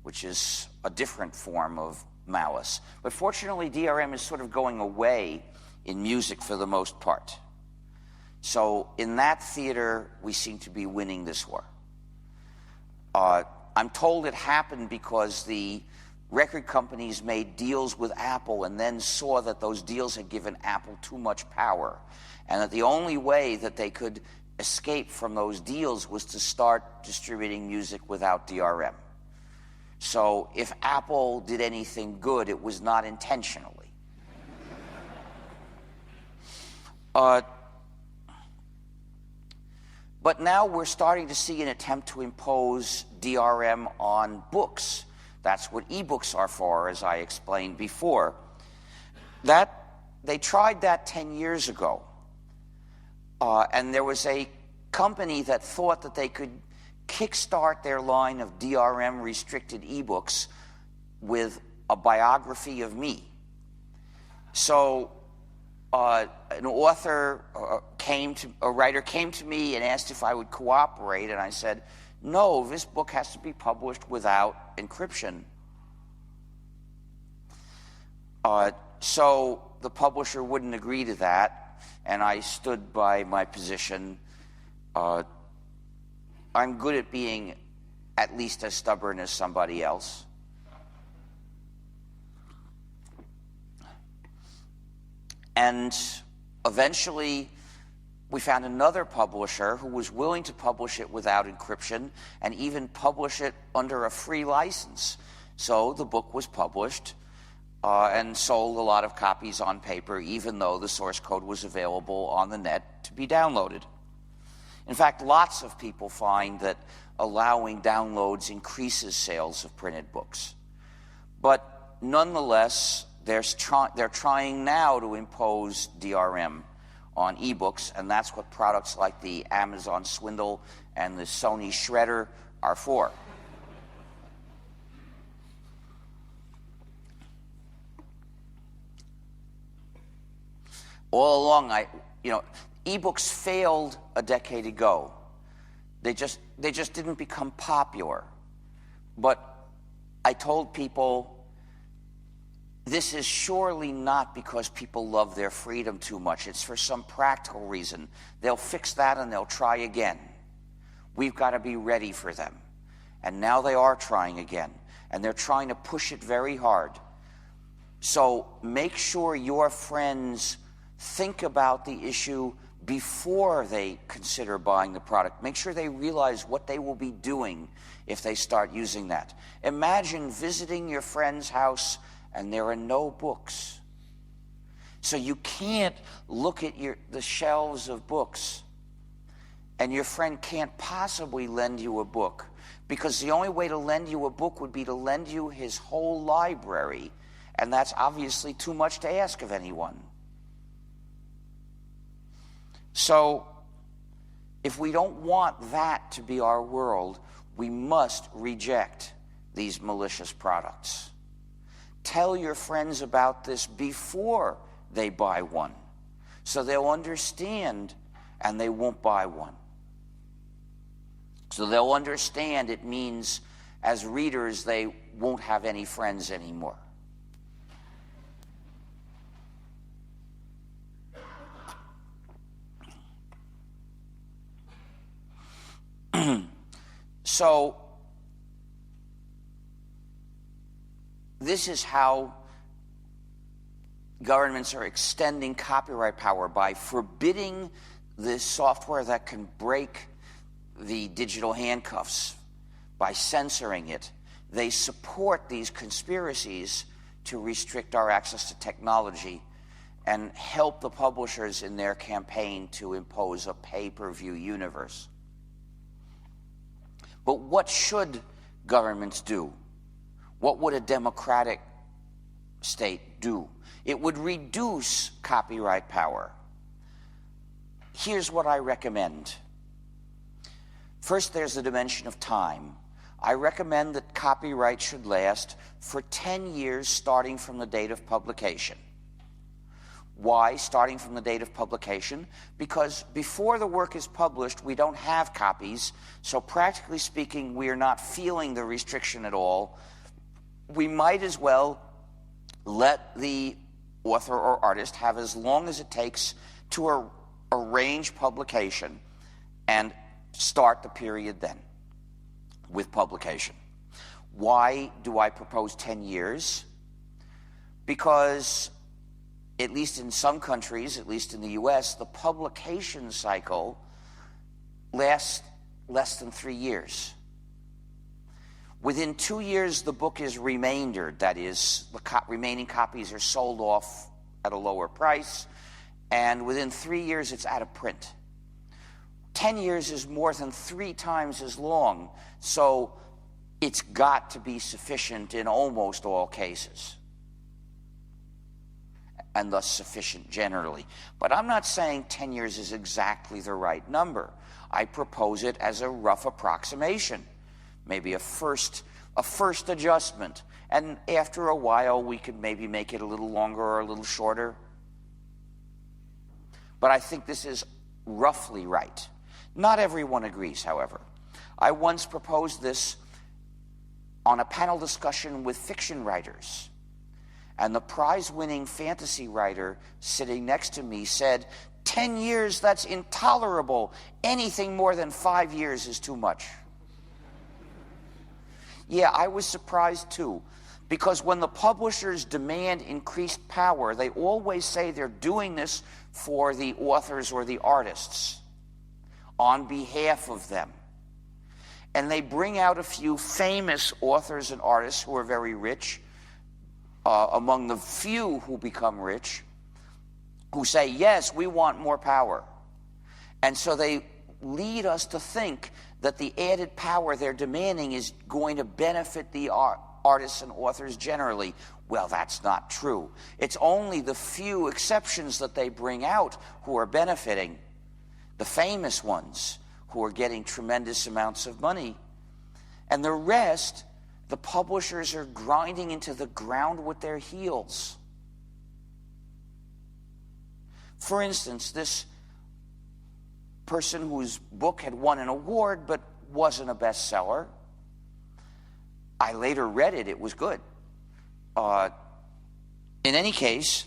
which is a different form of malice. But fortunately, DRM is sort of going away in music for the most part. So in that theater, we seem to be winning this war. I'm told it happened because the record companies made deals with Apple and then saw that those deals had given Apple too much power, and that the only way that they could escape from those deals was to start distributing music without DRM. So if Apple did anything good, it was not intentionally. But now we're starting to see an attempt to impose DRM on books. That's what ebooks are for, as I explained before. They tried that 10 years ago. And there was a company that thought that they could kickstart their line of DRM-restricted ebooks with a biography of me. So an author a writer came to me and asked if I would cooperate, and I said, no, this book has to be published without encryption. So the publisher wouldn't agree to that, and I stood by my position. I'm good at being at least as stubborn as somebody else. And eventually, we found another publisher who was willing to publish it without encryption and even publish it under a free license. So the book was published and sold a lot of copies on paper, even though the source code was available on the net to be downloaded. In fact, lots of people find that allowing downloads increases sales of printed books. But nonetheless, they're trying now to impose DRM on ebooks, and that's what products like the Amazon Swindle and the Sony Shredder are for. All along, ebooks failed a decade ago. They just didn't become popular. But I told people, this is surely not because people love their freedom too much. It's for some practical reason. They'll fix that and they'll try again. We've got to be ready for them. And now they are trying again. And they're trying to push it very hard. So make sure your friends think about the issue before they consider buying the product. Make sure they realize what they will be doing if they start using that. Imagine visiting your friend's house and there are no books. So you can't look at the shelves of books, and your friend can't possibly lend you a book, because the only way to lend you a book would be to lend you his whole library, and that's obviously too much to ask of anyone. So, if we don't want that to be our world, we must reject these malicious products. Tell your friends about this before they buy one, so they'll understand and they won't buy one. So they'll understand it means, as readers, they won't have any friends anymore. So, this is how governments are extending copyright power, by forbidding the software that can break the digital handcuffs. By censoring it, they support these conspiracies to restrict our access to technology and help the publishers in their campaign to impose a pay-per-view universe. But what should governments do? What would a democratic state do? It would reduce copyright power. Here's what I recommend. First, there's the dimension of time. I recommend that copyright should last for 10 years starting from the date of publication. Why starting from the date of publication? Because before the work is published, we don't have copies, so practically speaking, we are not feeling the restriction at all. We might as well let the author or artist have as long as it takes to arrange publication and start the period then with publication. Why do I propose 10 years? Because, at least in some countries, at least in the US, the publication cycle lasts less than 3 years. Within 2 years, the book is remaindered. That is, the remaining copies are sold off at a lower price, and within 3 years, it's out of print. 10 years is more than 3 times as long, so it's got to be sufficient in almost all cases, and thus sufficient generally. But I'm not saying 10 years is exactly the right number. I propose it as a rough approximation, maybe a first adjustment, and after a while we could maybe make it a little longer or a little shorter. But I think this is roughly right. Not everyone agrees, however. I once proposed this on a panel discussion with fiction writers, and the prize-winning fantasy writer sitting next to me said, 10 years, that's intolerable. Anything more than 5 years is too much. Yeah, I was surprised too, because when the publishers demand increased power, they always say they're doing this for the authors or the artists, on behalf of them. And they bring out a few famous authors and artists who are very rich, among the few who become rich, who say, yes, we want more power. And so they lead us to think that the added power they're demanding is going to benefit the artists and authors generally. Well, that's not true. It's only the few exceptions that they bring out who are benefiting, the famous ones who are getting tremendous amounts of money. And the rest, the publishers are grinding into the ground with their heels. For instance, this person whose book had won an award but wasn't a bestseller, I later read it, it was good. In any case,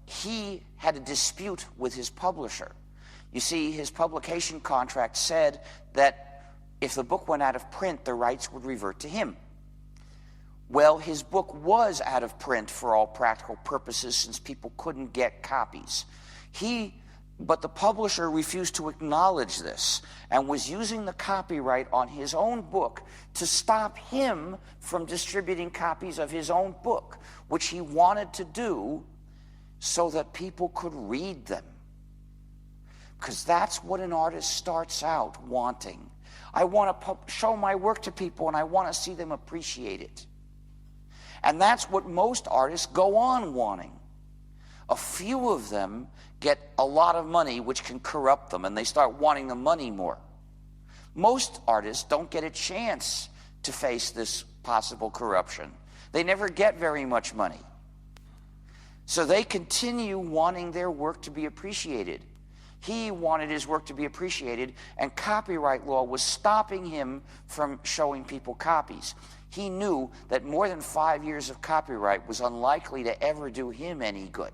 he had a dispute with his publisher. You see, his publication contract said that if the book went out of print, the rights would revert to him. Well, his book was out of print for all practical purposes, since people couldn't get copies. He But the publisher refused to acknowledge this and was using the copyright on his own book to stop him from distributing copies of his own book, which he wanted to do so that people could read them. Because that's what an artist starts out wanting. I want to show my work to people and I want to see them appreciate it. And that's what most artists go on wanting. A few of them get a lot of money, which can corrupt them, and they start wanting the money more. Most artists don't get a chance to face this possible corruption. They never get very much money. So they continue wanting their work to be appreciated. He wanted his work to be appreciated, and copyright law was stopping him from showing people copies. He knew that more than 5 years of copyright was unlikely to ever do him any good.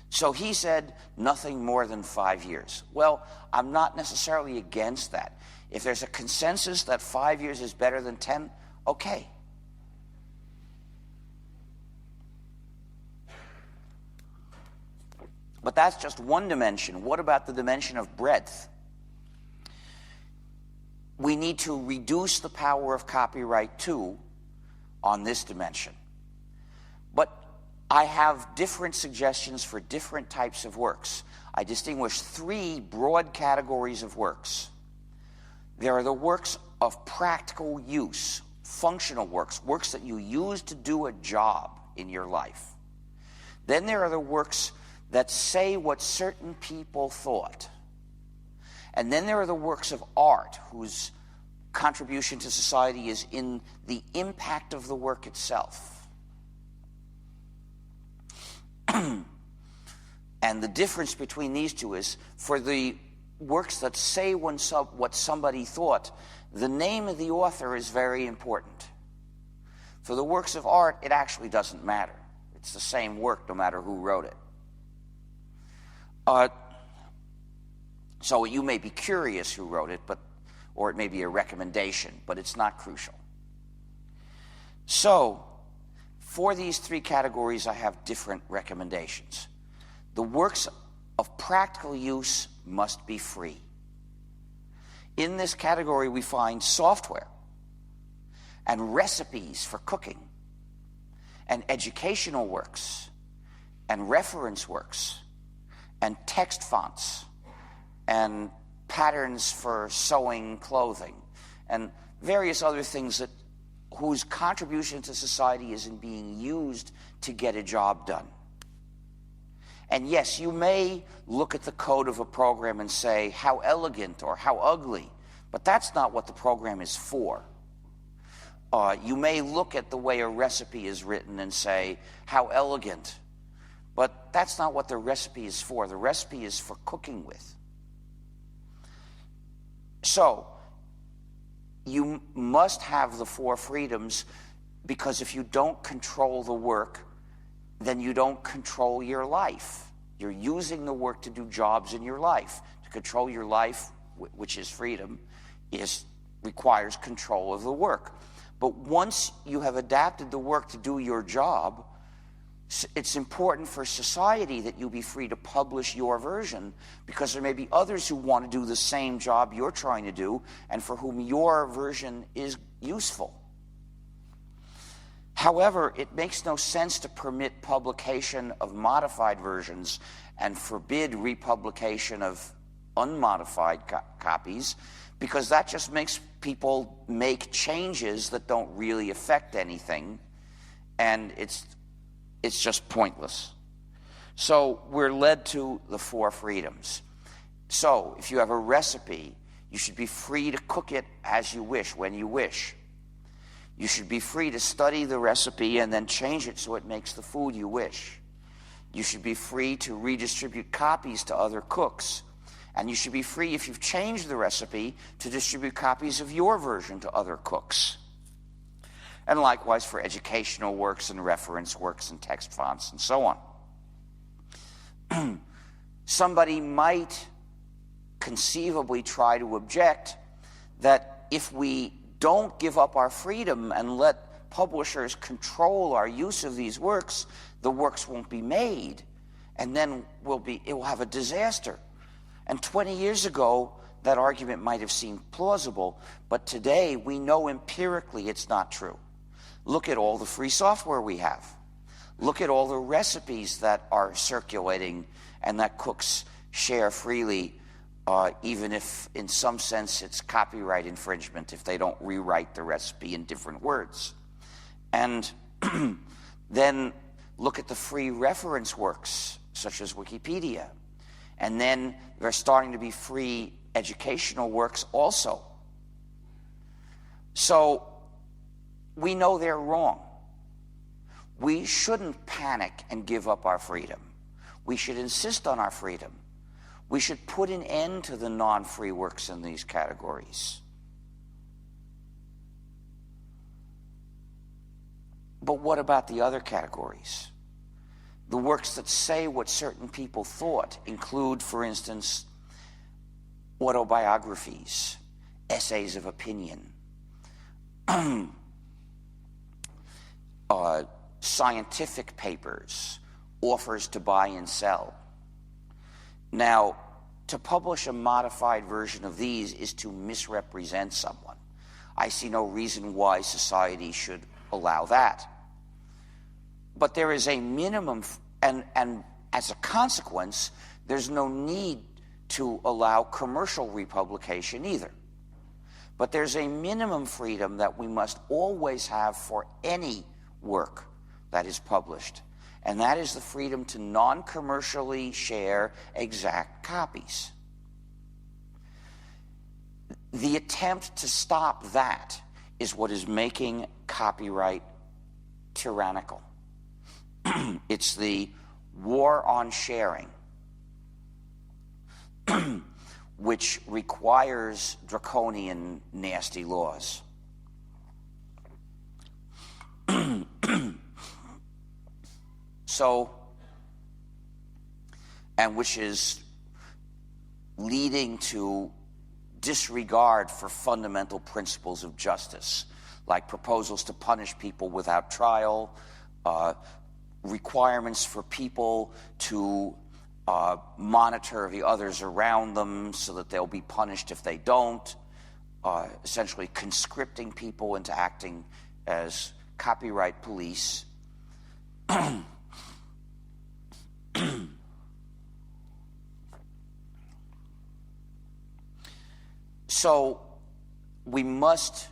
So he said nothing more than 5 years. Well, I'm not necessarily against that. If there's a consensus that 5 years is better than 10, okay. But that's just one dimension. What about the dimension of breadth? We need to reduce the power of copyright too on this dimension. But I have different suggestions for different types of works. I distinguish 3 broad categories of works. There are the works of practical use, functional works, works that you use to do a job in your life. Then there are the works that say what certain people thought. And then there are the works of art whose contribution to society is in the impact of the work itself. And the difference between these two is, for the works that say what somebody thought, the name of the author is very important. For the works of art, it actually doesn't matter. It's the same work no matter who wrote it. So you may be curious who wrote it, or it may be a recommendation, but it's not crucial. So, for these 3 categories, I have different recommendations. The works of practical use must be free. In this category, we find software and recipes for cooking and educational works and reference works and text fonts and patterns for sewing clothing and various other things whose contribution to society is in being used to get a job done. And yes, you may look at the code of a program and say, how elegant or how ugly, but that's not what the program is for. You may look at the way a recipe is written and say, how elegant, but that's not what the recipe is for. The recipe is for cooking with. So, you must have the 4 freedoms, because if you don't control the work, then you don't control your life. You're using the work to do jobs in your life. To control your life, which is freedom, requires control of the work. But once you have adapted the work to do your job, it's important for society that you be free to publish your version, because there may be others who want to do the same job you're trying to do and for whom your version is useful. However, it makes no sense to permit publication of modified versions and forbid republication of unmodified copies, because that just makes people make changes that don't really affect anything, and it's just pointless. So we're led to the 4 freedoms. So if you have a recipe, you should be free to cook it as you wish, when you wish. You should be free to study the recipe and then change it so it makes the food you wish. You should be free to redistribute copies to other cooks. And you should be free, if you've changed the recipe, to distribute copies of your version to other cooks. And likewise for educational works and reference works and text fonts and so on. Somebody might conceivably try to object that if we don't give up our freedom and let publishers control our use of these works, the works won't be made, and then it will have a disaster. And 20 years ago, that argument might have seemed plausible, but today we know empirically it's not true. Look at all the free software we have. Look at all the recipes that are circulating and that cooks share freely, even if in some sense it's copyright infringement if they don't rewrite the recipe in different words. And then look at the free reference works, such as Wikipedia. And then there are starting to be free educational works also. So we know they're wrong. We shouldn't panic and give up our freedom. We should insist on our freedom. We should put an end to the non-free works in these categories. But what about the other categories? The works that say what certain people thought include, for instance, autobiographies, essays of opinion, scientific papers, offers to buy and sell. Now, to publish a modified version of these is to misrepresent someone. I see no reason why society should allow that. But there is a minimum, and as a consequence, there's no need to allow commercial republication either. But there's a minimum freedom that we must always have for any work that is published, and that is the freedom to non-commercially share exact copies. The attempt to stop that is what is making copyright tyrannical. It's the war on sharing, which requires draconian, nasty laws. And which is leading to disregard for fundamental principles of justice, like proposals to punish people without trial, requirements for people to monitor the others around them so that they'll be punished if they don't, essentially conscripting people into acting as copyright police. So we must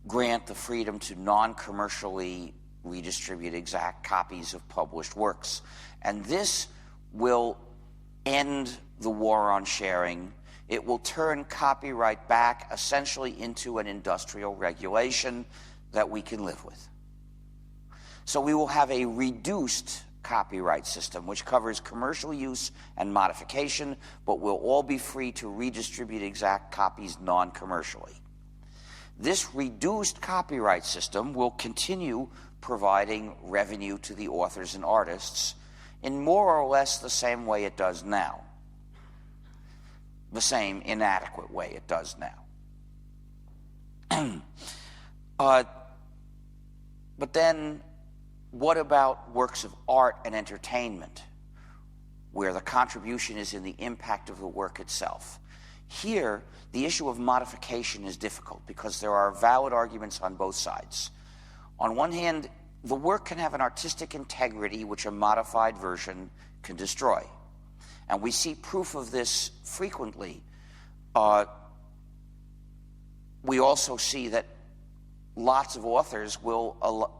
grant the freedom to non-commercially redistribute exact copies of published works. And this will end the war on sharing. It will turn copyright back essentially into an industrial regulation that we can live with. So we will have a reduced copyright system which covers commercial use and modification, but we'll all be free to redistribute exact copies non-commercially. This reduced copyright system will continue providing revenue to the authors and artists in more or less the same way it does now, the same inadequate way it does now. But then what about works of art and entertainment, where the contribution is in the impact of the work itself? Here, the issue of modification is difficult because there are valid arguments on both sides. On one hand, the work can have an artistic integrity which a modified version can destroy. And we see proof of this frequently. We also see that lots of authors will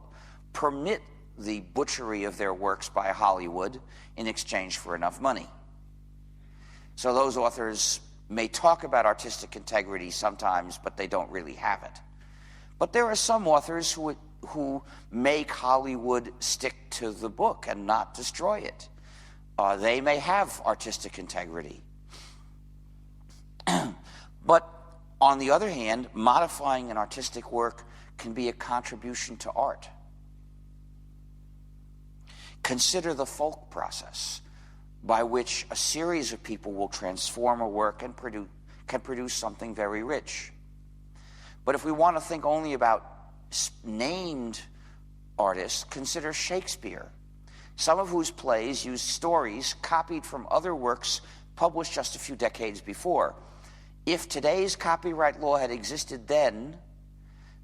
permit the butchery of their works by Hollywood in exchange for enough money. So those authors may talk about artistic integrity sometimes, but they don't really have it. But there are some authors who make Hollywood stick to the book and not destroy it. They may have artistic integrity. But on the other hand, modifying an artistic work can be a contribution to art. Consider the folk process, by which a series of people will transform a work and can produce something very rich. But if we want to think only about named artists, consider Shakespeare. some of whose plays used stories copied from other works published just a few decades before. If today's copyright law had existed then,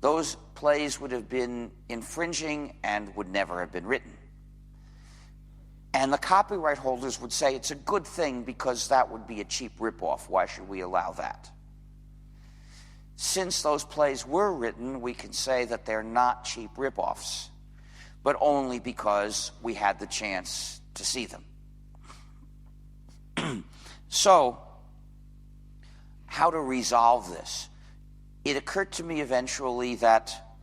those plays would have been infringing and would never have been written. And the copyright holders would say it's a good thing because that would be a cheap ripoff. Why should we allow that? Since those plays were written, we can say that they're not cheap ripoffs, but only because we had the chance to see them. So, how to resolve this? It occurred to me eventually that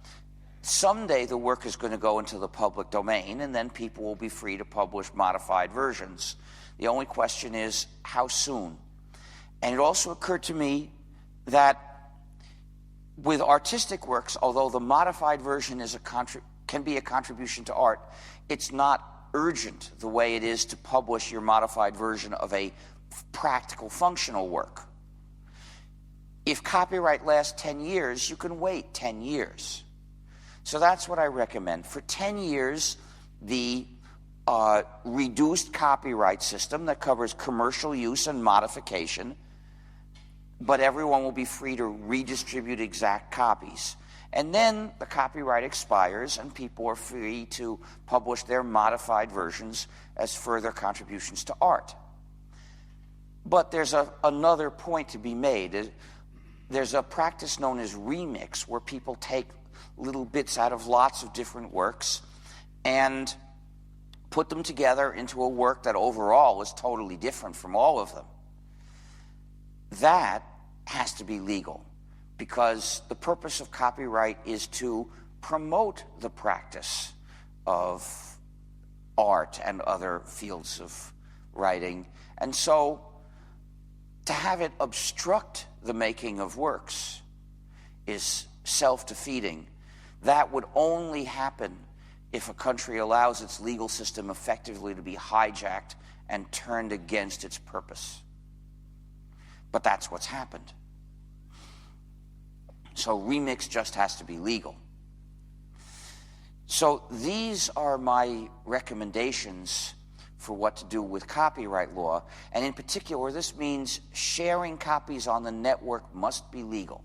someday the work is going to go into the public domain, and then people will be free to publish modified versions. The only question is, how soon? And it also occurred to me that with artistic works, although the modified version is can be a contribution to art, it's not urgent the way it is to publish your modified version of a practical, functional work. If copyright lasts 10 years, you can wait 10 years. So that's what I recommend. For 10 years, the reduced copyright system that covers commercial use and modification, but everyone will be free to redistribute exact copies. And then the copyright expires and people are free to publish their modified versions as further contributions to art. But there's another point to be made. There's a practice known as remix, where people take little bits out of lots of different works and put them together into a work that overall is totally different from all of them. That has to be legal, because the purpose of copyright is to promote the practice of art and other fields of writing. And so to have it obstruct the making of works is self-defeating. That would only happen if a country allows its legal system effectively to be hijacked and turned against its purpose. But that's what's happened. So remix just has to be legal. So these are my recommendations for what to do with copyright law. And in particular, this means sharing copies on the network must be legal.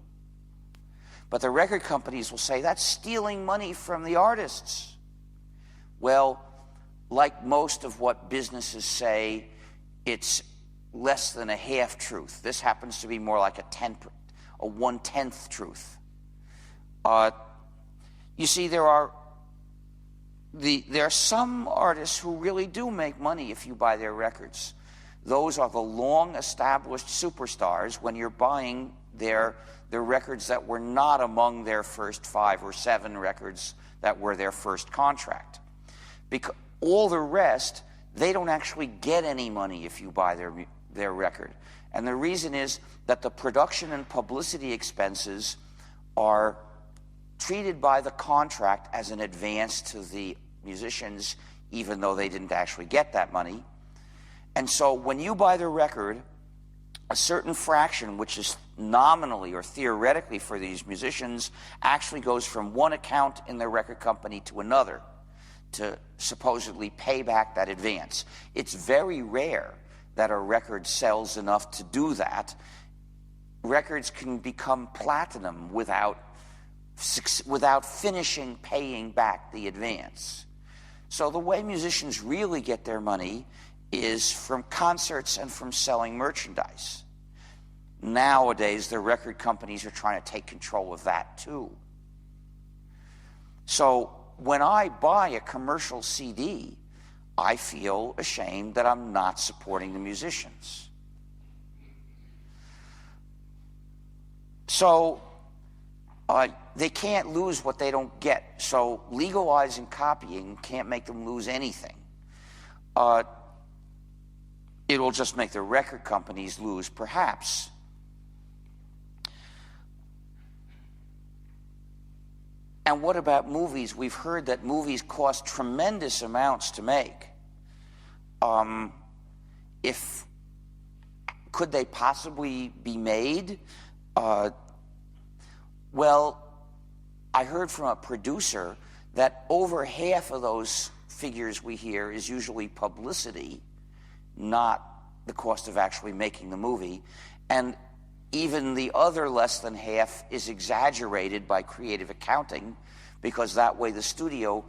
But the record companies will say, that's stealing money from the artists. Well, like most of what businesses say, it's less than a half-truth. This happens to be more like a 1/10 truth. You see, there are some artists who really do make money if you buy their records. Those are the long-established superstars when you're buying their records that were not among their first 5 or 7 records that were their first contract. Because all the rest, they don't actually get any money if you buy their record. And the reason is that the production and publicity expenses are treated by the contract as an advance to the musicians, even though they didn't actually get that money. And so when you buy the record, a certain fraction, which is nominally or theoretically for these musicians, actually goes from one account in the record company to another to supposedly pay back that advance. It's very rare that a record sells enough to do that. Records can become platinum without finishing paying back the advance. So the way musicians really get their money is from concerts and from selling merchandise. Nowadays, the record companies are trying to take control of that too. So when I buy a commercial CD, I feel ashamed that I'm not supporting the musicians. So they can't lose what they don't get. So legalizing copying can't make them lose anything. It'll just make the record companies lose, perhaps. And what about movies? We've heard that movies cost tremendous amounts to make. Could they possibly be made? Well, I heard from a producer that over half of those figures we hear is usually publicity, not the cost of actually making the movie. And even the other less than half is exaggerated by creative accounting, because that way the studio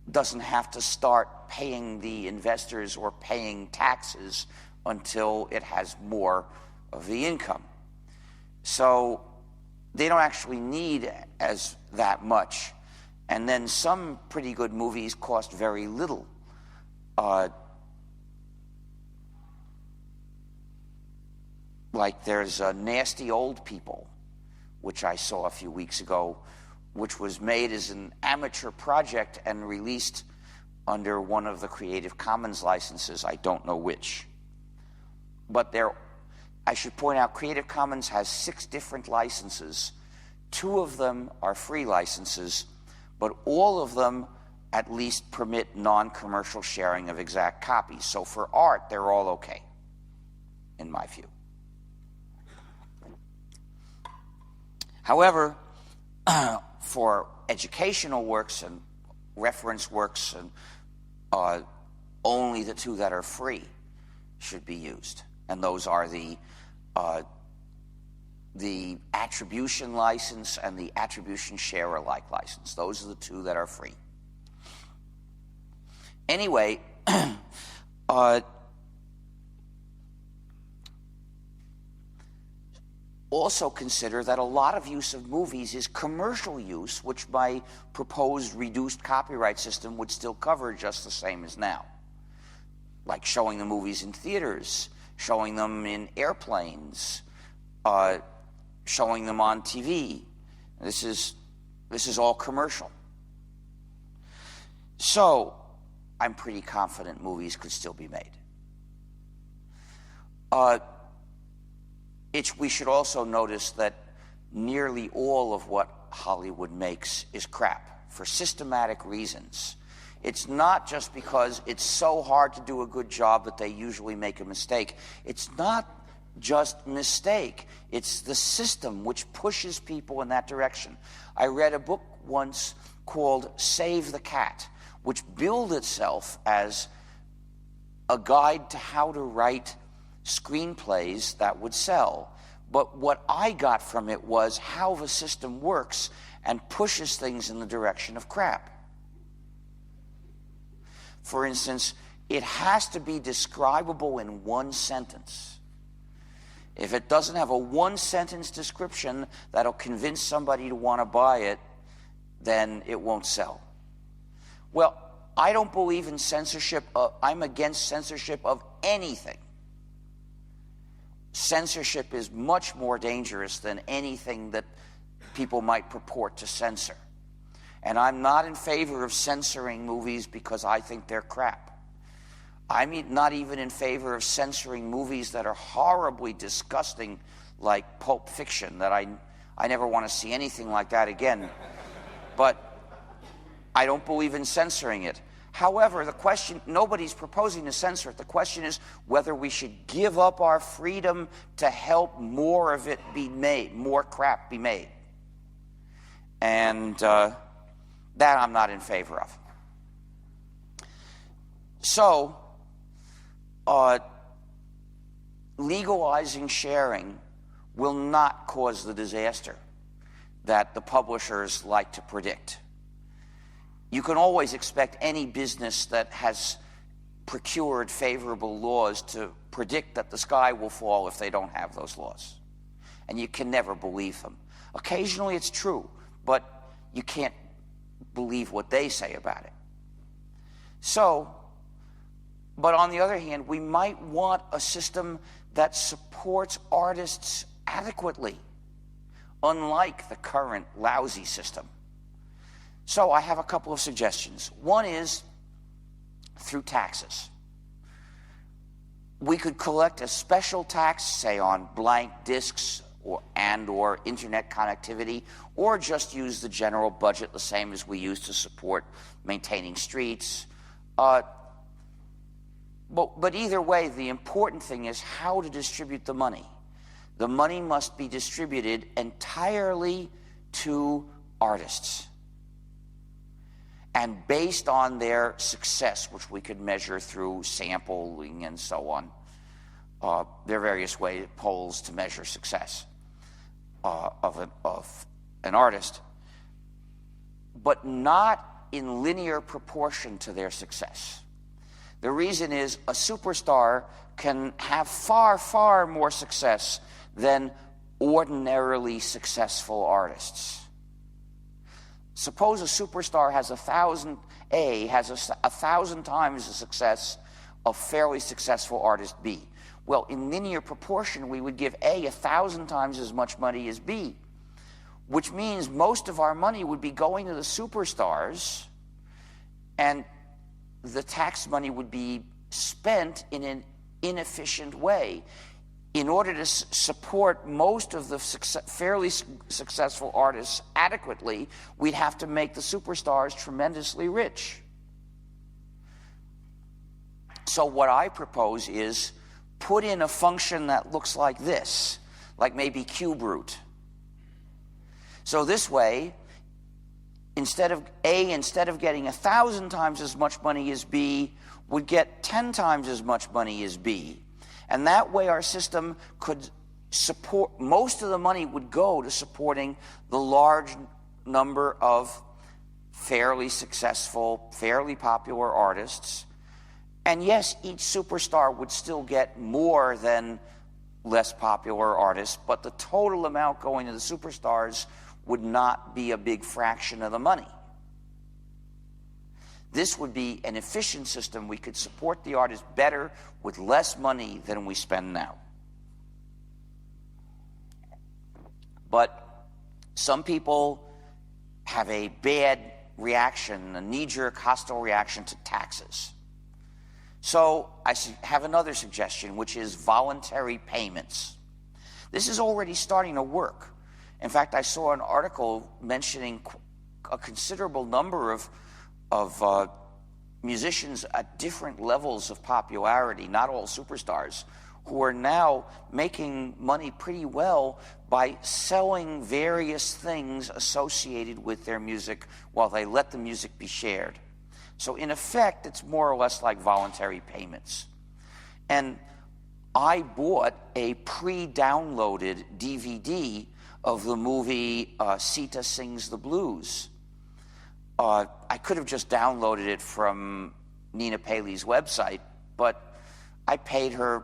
doesn't have to start paying the investors or paying taxes until it has more of the income. So they don't actually need as that much. And then some pretty good movies cost very little. Like there's Nasty Old People, which I saw a few weeks ago, which was made as an amateur project and released under one of the Creative Commons licenses, I don't know which. But I should point out, Creative Commons has 6 different licenses. 2 of them are free licenses, but all of them at least permit non-commercial sharing of exact copies. So for art, they're all okay, in my view. However, for educational works and reference works, and only the 2 that are free should be used. And those are the attribution license and the attribution share alike license. Those are the 2 that are free. Anyway, also consider that a lot of use of movies is commercial use, which my proposed reduced copyright system would still cover just the same as now. Like showing the movies in theaters, showing them in airplanes, showing them on TV. This is all commercial. So I'm pretty confident movies could still be made. We should also notice that nearly all of what Hollywood makes is crap for systematic reasons. It's not just because it's so hard to do a good job that they usually make a mistake. It's not just mistake. It's the system which pushes people in that direction. I read a book once called Save the Cat, which billed itself as a guide to how to write screenplays that would sell. But what I got from it was how the system works and pushes things in the direction of crap. For instance, it has to be describable in one sentence. If it doesn't have a one-sentence description that'll convince somebody to want to buy it, then it won't sell. Well, I don't believe in censorship. I'm against censorship of anything. Censorship is much more dangerous than anything that people might purport to censor. And I'm not in favor of censoring movies because I think they're crap. I'm not even in favor of censoring movies that are horribly disgusting, like Pulp Fiction, that I never want to see anything like that again. But I don't believe in censoring it. However, the question, nobody's proposing to censor it. The question is whether we should give up our freedom to help more of it be made, more crap be made. And that I'm not in favor of. So, legalizing sharing will not cause the disaster that the publishers like to predict. You can always expect any business that has procured favorable laws to predict that the sky will fall if they don't have those laws. And you can never believe them. Occasionally it's true, but you can't believe what they say about it. So, but on the other hand, we might want a system that supports artists adequately, unlike the current lousy system. So I have a couple of suggestions. One is through taxes. We could collect a special tax, say on blank discs or internet connectivity, or just use the general budget the same as we use to support maintaining streets. But either way, the important thing is how to distribute the money. The money must be distributed entirely to artists. And based on their success, which we could measure through sampling and so on, there are various polls to measure success of an artist, but not in linear proportion to their success. The reason is a superstar can have far, far more success than ordinarily successful artists. Suppose a superstar has 1,000 times the success of fairly successful artist B. Well, in linear proportion, we would give A 1,000 times as much money as B, which means most of our money would be going to the superstars, and the tax money would be spent in an inefficient way. In order to support most of the fairly successful artists adequately, we'd have to make the superstars tremendously rich. So what I propose is put in a function that looks like this, like maybe cube root. So this way, instead of getting 1,000 times as much money as B, would get 10 times as much money as B. And that way our system could support, most of the money would go to supporting the large number of fairly successful, fairly popular artists. And yes, each superstar would still get more than less popular artists, but the total amount going to the superstars would not be a big fraction of the money. This would be an efficient system. We could support the artist better with less money than we spend now. But some people have a bad reaction, a knee-jerk hostile reaction to taxes. So I have another suggestion, which is voluntary payments. This is already starting to work. In fact, I saw an article mentioning a considerable number of musicians at different levels of popularity, not all superstars, who are now making money pretty well by selling various things associated with their music while they let the music be shared. So in effect, it's more or less like voluntary payments. And I bought a pre-downloaded DVD of the movie Sita Sings the Blues. I could have just downloaded it from Nina Paley's website, but I paid her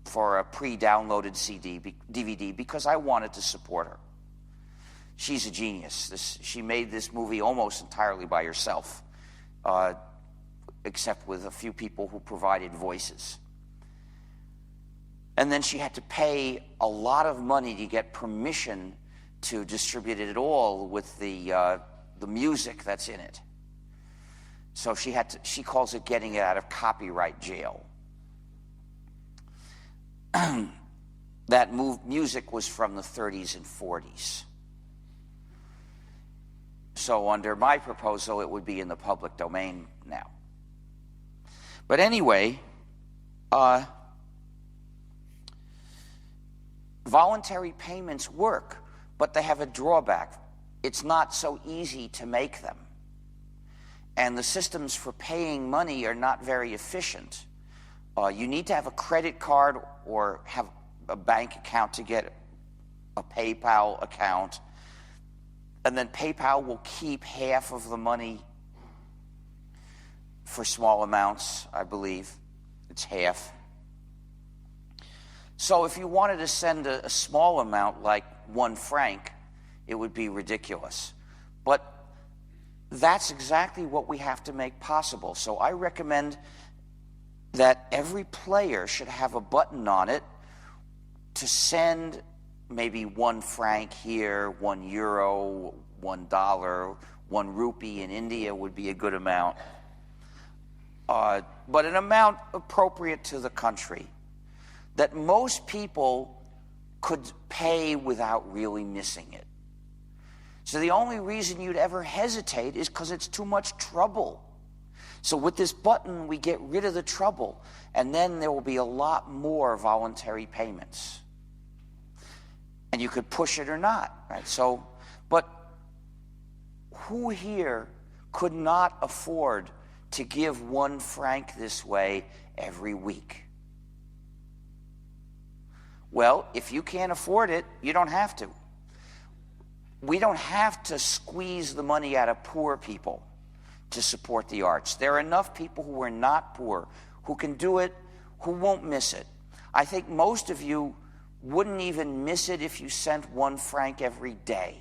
for a pre-downloaded DVD because I wanted to support her. She's a genius. She made this movie almost entirely by herself, except with a few people who provided voices. And then she had to pay a lot of money to get permission to distribute it at all with the music that's in it. So she calls it getting it out of copyright jail. That music was from the 30s and 40s. So under my proposal, it would be in the public domain now. But anyway, voluntary payments work, but they have a drawback. It's not so easy to make them. And the systems for paying money are not very efficient. You need to have a credit card or have a bank account to get a PayPal account. And then PayPal will keep half of the money for small amounts, I believe. It's half. So if you wanted to send a small amount, like 1 franc, it would be ridiculous. But that's exactly what we have to make possible. So I recommend that every player should have a button on it to send maybe 1 franc here, 1 euro, $1, 1 rupee in India would be a good amount. But an amount appropriate to the country that most people could pay without really missing it. So the only reason you'd ever hesitate is because it's too much trouble. So with this button, we get rid of the trouble, and then there will be a lot more voluntary payments. And you could push it or not, right? So, but who here could not afford to give 1 franc this way every week. Well, if you can't afford it, you don't have to. We don't have to squeeze the money out of poor people to support the arts. There are enough people who are not poor, who can do it, who won't miss it. I think most of you wouldn't even miss it if you sent 1 franc every day.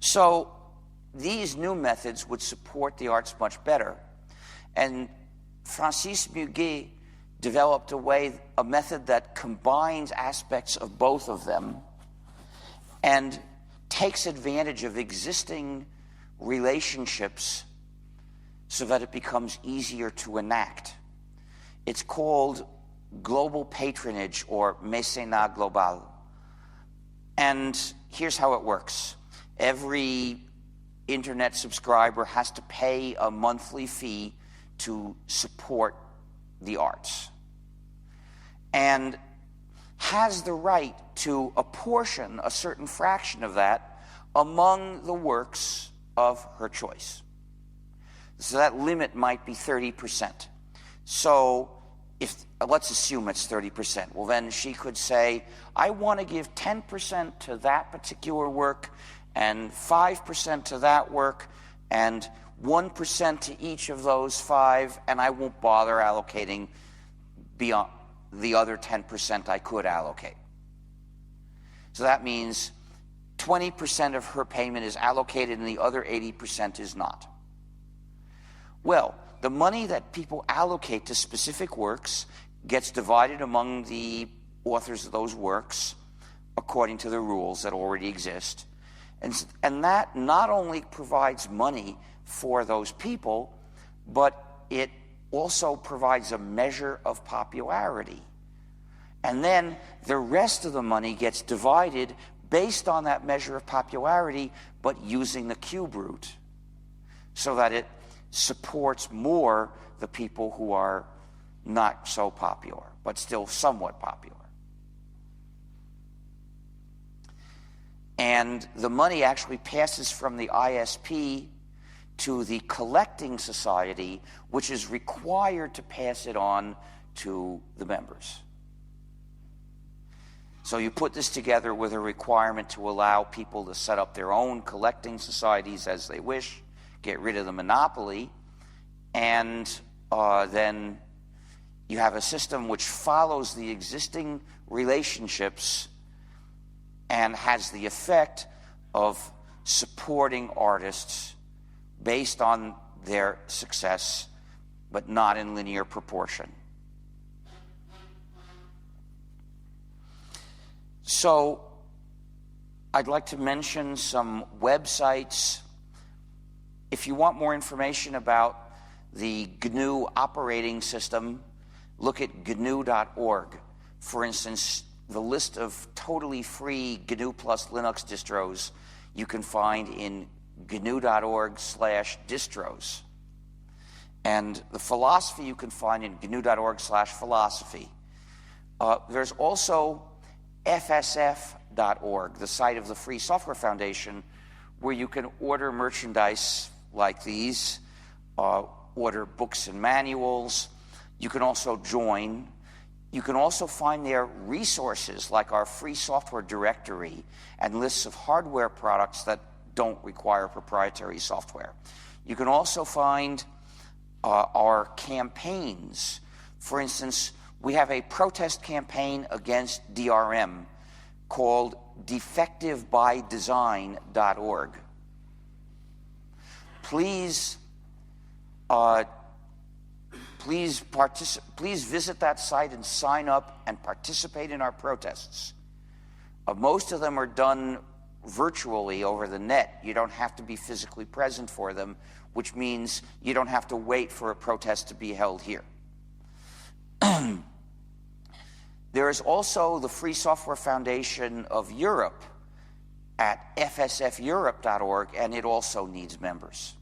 So these new methods would support the arts much better. And Francis Muguet developed a method that combines aspects of both of them and takes advantage of existing relationships so that it becomes easier to enact. It's called global patronage, or mécénat global. And here's how it works. Every internet subscriber has to pay a monthly fee to support the arts, and has the right to apportion a certain fraction of that among the works of her choice. So that limit might be 30%. So let's assume it's 30%. Well, then she could say, I want to give 10% to that particular work, and 5% to that work, and 1% to each of those 5, and I won't bother allocating beyond the other 10% I could allocate. So that means 20% of her payment is allocated and the other 80% is not. Well, the money that people allocate to specific works gets divided among the authors of those works according to the rules that already exist. And that not only provides money for those people, but it also provides a measure of popularity. And then the rest of the money gets divided based on that measure of popularity, but using the cube root, so that it supports more the people who are not so popular, but still somewhat popular. And the money actually passes from the ISP to the collecting society, which is required to pass it on to the members. So you put this together with a requirement to allow people to set up their own collecting societies as they wish, get rid of the monopoly, and then you have a system which follows the existing relationships and has the effect of supporting artists based on their success, but not in linear proportion. So I'd like to mention some websites. If you want more information about the GNU operating system, look at gnu.org. For instance, the list of totally free gnu+linux distros you can find in gnu.org/distros. And the philosophy you can find in gnu.org/philosophy. There's also fsf.org, the site of the Free Software Foundation, where you can order merchandise like these, order books and manuals. You can also join. You can also find their resources like our free software directory and lists of hardware products that don't require proprietary software. You can also find our campaigns. For instance, we have a protest campaign against DRM called defectivebydesign.org. Please visit that site and sign up and participate in our protests. Most of them are done virtually over the net. You don't have to be physically present for them, which means you don't have to wait for a protest to be held here. There is also the Free Software Foundation of Europe at fsfeurope.org, and it also needs members.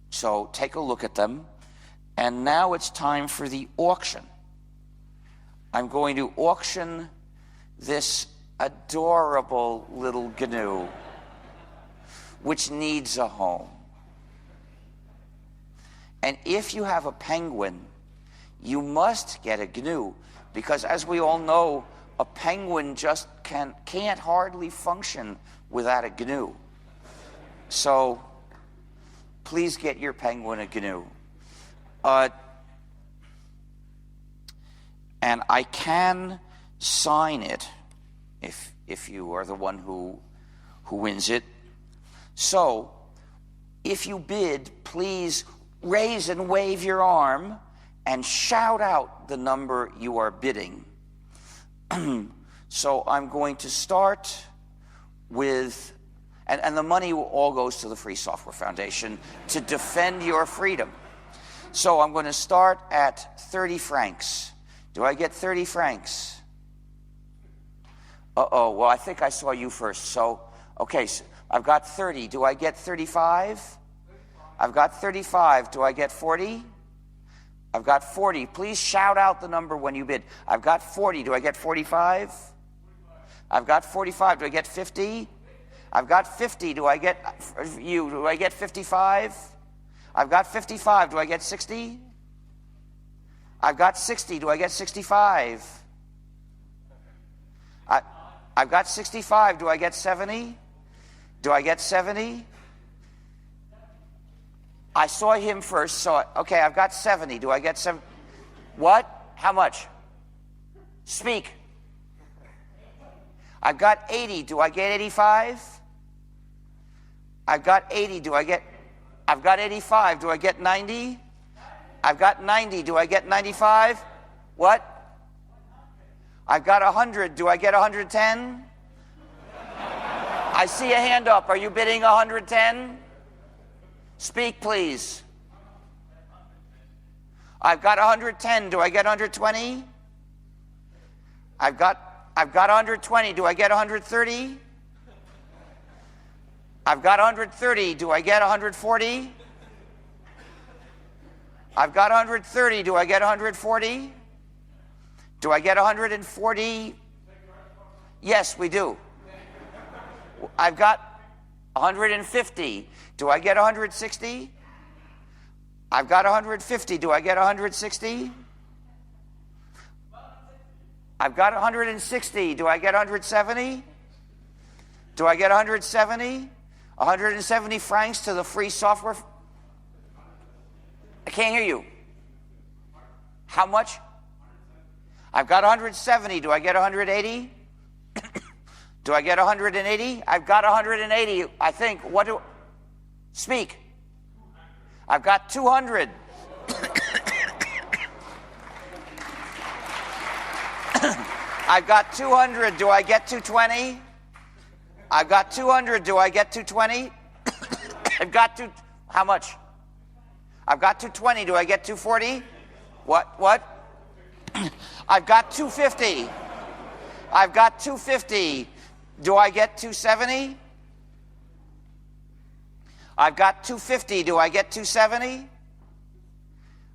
So take a look at them. And now it's time for the auction. I'm going to auction this adorable little GNU, which needs a home. And if you have a penguin, you must get a GNU, because as we all know, a penguin just can't hardly function without a GNU. So please get your penguin a GNU. And I can sign it if you are the one who wins it. So if you bid, please raise and wave your arm and shout out the number you are bidding. So I'm going to start with, and the money all goes to the Free Software Foundation to defend your freedom. So I'm going to start at 30 francs. Do I get 30 francs? Uh-oh, well, I think I saw you first. So, okay, so I've got 30. Do I get 35? I've got 35. Do I get 40? I've got 40. Please shout out the number when you bid. I've got 40. Do I get 45? I've got 45. Do I get 50? I've got 50. Do I get 55? I've got 55. Do I get 60? I've got 60. Do I get 65? I've got 65. Do I get 70? Do I get 70? I saw him first, so okay, I've got 70. Do I get 7? What? How much? Speak. I've got 80. Do I get 85? I've got 80. I've got 85. Do I get 90? I've got 90. Do I get 95? What? I've got 100. Do I get 110? I see a hand up. Are you bidding 110? Speak, please. I've got 110. Do I get 120? I've got 120. Do I get 130? I've got 130. Do I get 140? I've got 130. Do I get 140? Do I get 140? Yes, we do. I've got 150. Do I get 160? I've got 150. Do I get 160? I've got 160. Do I get 170? Do I get 170? 170 francs to the Free Software. I can't hear you. How much? I've got 170. Do I get 180? Do I get 180? I've got 180, I think. What do... Speak. I've got 200. I've got 200. Do I get 220? I've got 200. Do I get 220? I've got two... How much? I've got 220. Do I get 240? What? I've got 250. I've got 250. Do I get 270? I've got 250. Do I get 270?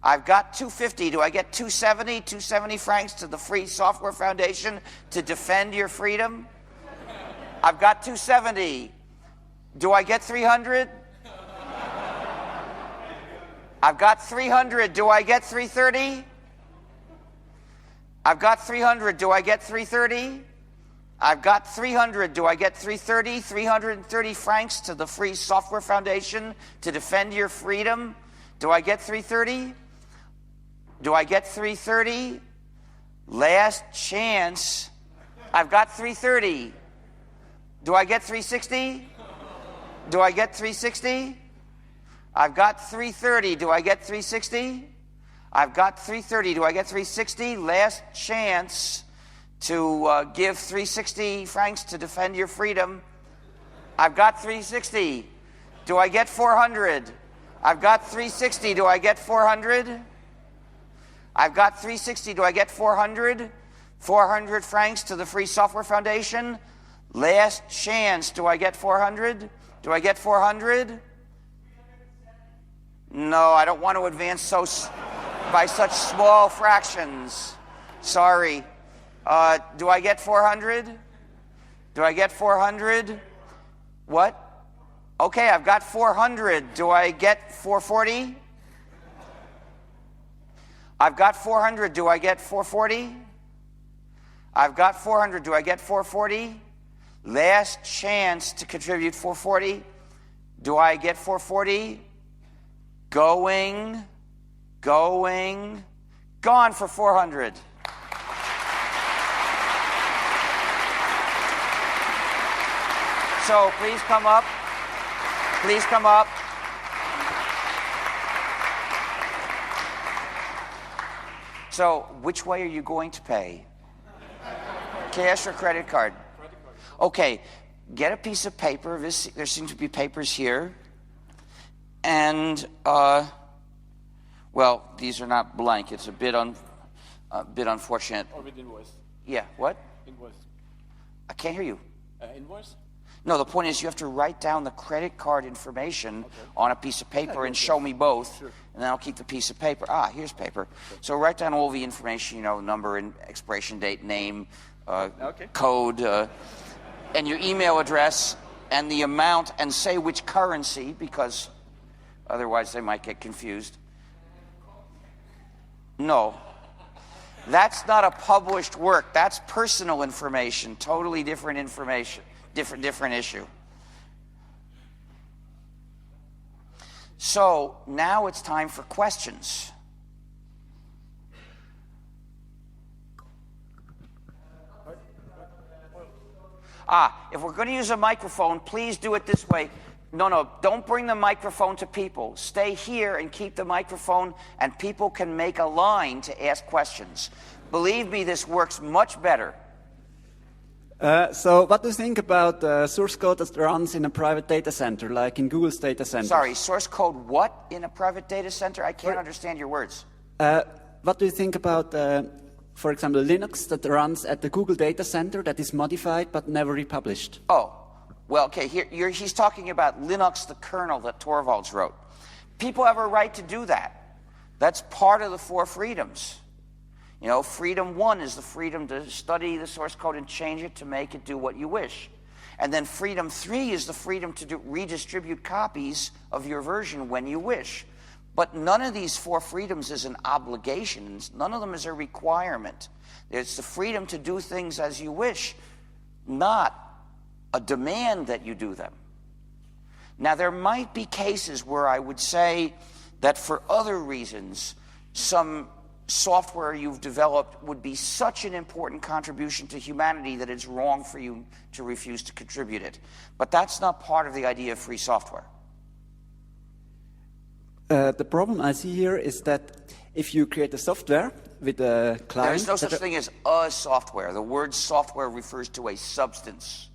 I've got 250. Do I get 270? 270 francs to the Free Software Foundation to defend your freedom? I've got 270. Do I get 300? I've got 300. Do I get 330? I've got 300. Do I get 330? I've got 300. Do I get 330? 330 francs to the Free Software Foundation to defend your freedom. Do I get 330? Do I get 330? Last chance. I've got 330. Do I get 360? Do I get 360? I've got 330. Do I get 360? I've got 330. Do I get 360? Last chance to give 360 francs to defend your freedom. I've got 360. Do I get 400? I've got 360. Do I get 400? I've got 360. Do I get 400? 400 francs to the Free Software Foundation. Last chance. Do I get 400? Do I get 400? No, I don't want to advance by such small fractions. Sorry. Do I get 400? Do I get 400? What? Okay, I've got 400. Do I get 440? I've got 400. Do I get 440? I've got 400. Do I get 440? Last chance to contribute 440. Do I get 440? Going, gone for 400. So please come up. Please come up. So which way are you going to pay? Cash or credit card? Okay, get a piece of paper. There seem to be papers here. And, well, these are not blank. It's a bit unfortunate. Or with invoice. Yeah, what? Invoice. I can't hear you. Invoice? No, the point is you have to write down the credit card information on a piece of paper and show me both, and then I'll keep the piece of paper. Ah, here's paper. So write down all the information, you know, number and expiration date, name, code, and your email address, and the amount, and say which currency, because otherwise they might get confused. No. That's not a published work. That's personal information, totally different information. Different issue. So now it's time for questions. If we're going to use a microphone, please do it this way. No, don't bring the microphone to people. Stay here and keep the microphone, and people can make a line to ask questions. Believe me, this works much better. So what do you think about source code that runs in a private data center, like in Google's data center? Sorry, source code what in a private data center? I can't understand your words. What do you think about, for example, Linux that runs at the Google data center that is modified but never republished? Oh, well, okay, he's talking about Linux, the kernel that Torvalds wrote. People have a right to do that. That's part of the 4 freedoms. You know, freedom 1 is the freedom to study the source code and change it to make it do what you wish. And then freedom 3 is the freedom to redistribute copies of your version when you wish. But none of these 4 freedoms is an obligation. None of them is a requirement. It's the freedom to do things as you wish, not a demand that you do them. Now, there might be cases where I would say that for other reasons, some software you've developed would be such an important contribution to humanity that it's wrong for you to refuse to contribute it. But that's not part of the idea of free software. The problem I see here is that if you create a software with a client... There is no such thing as a software. The word software refers to a substance.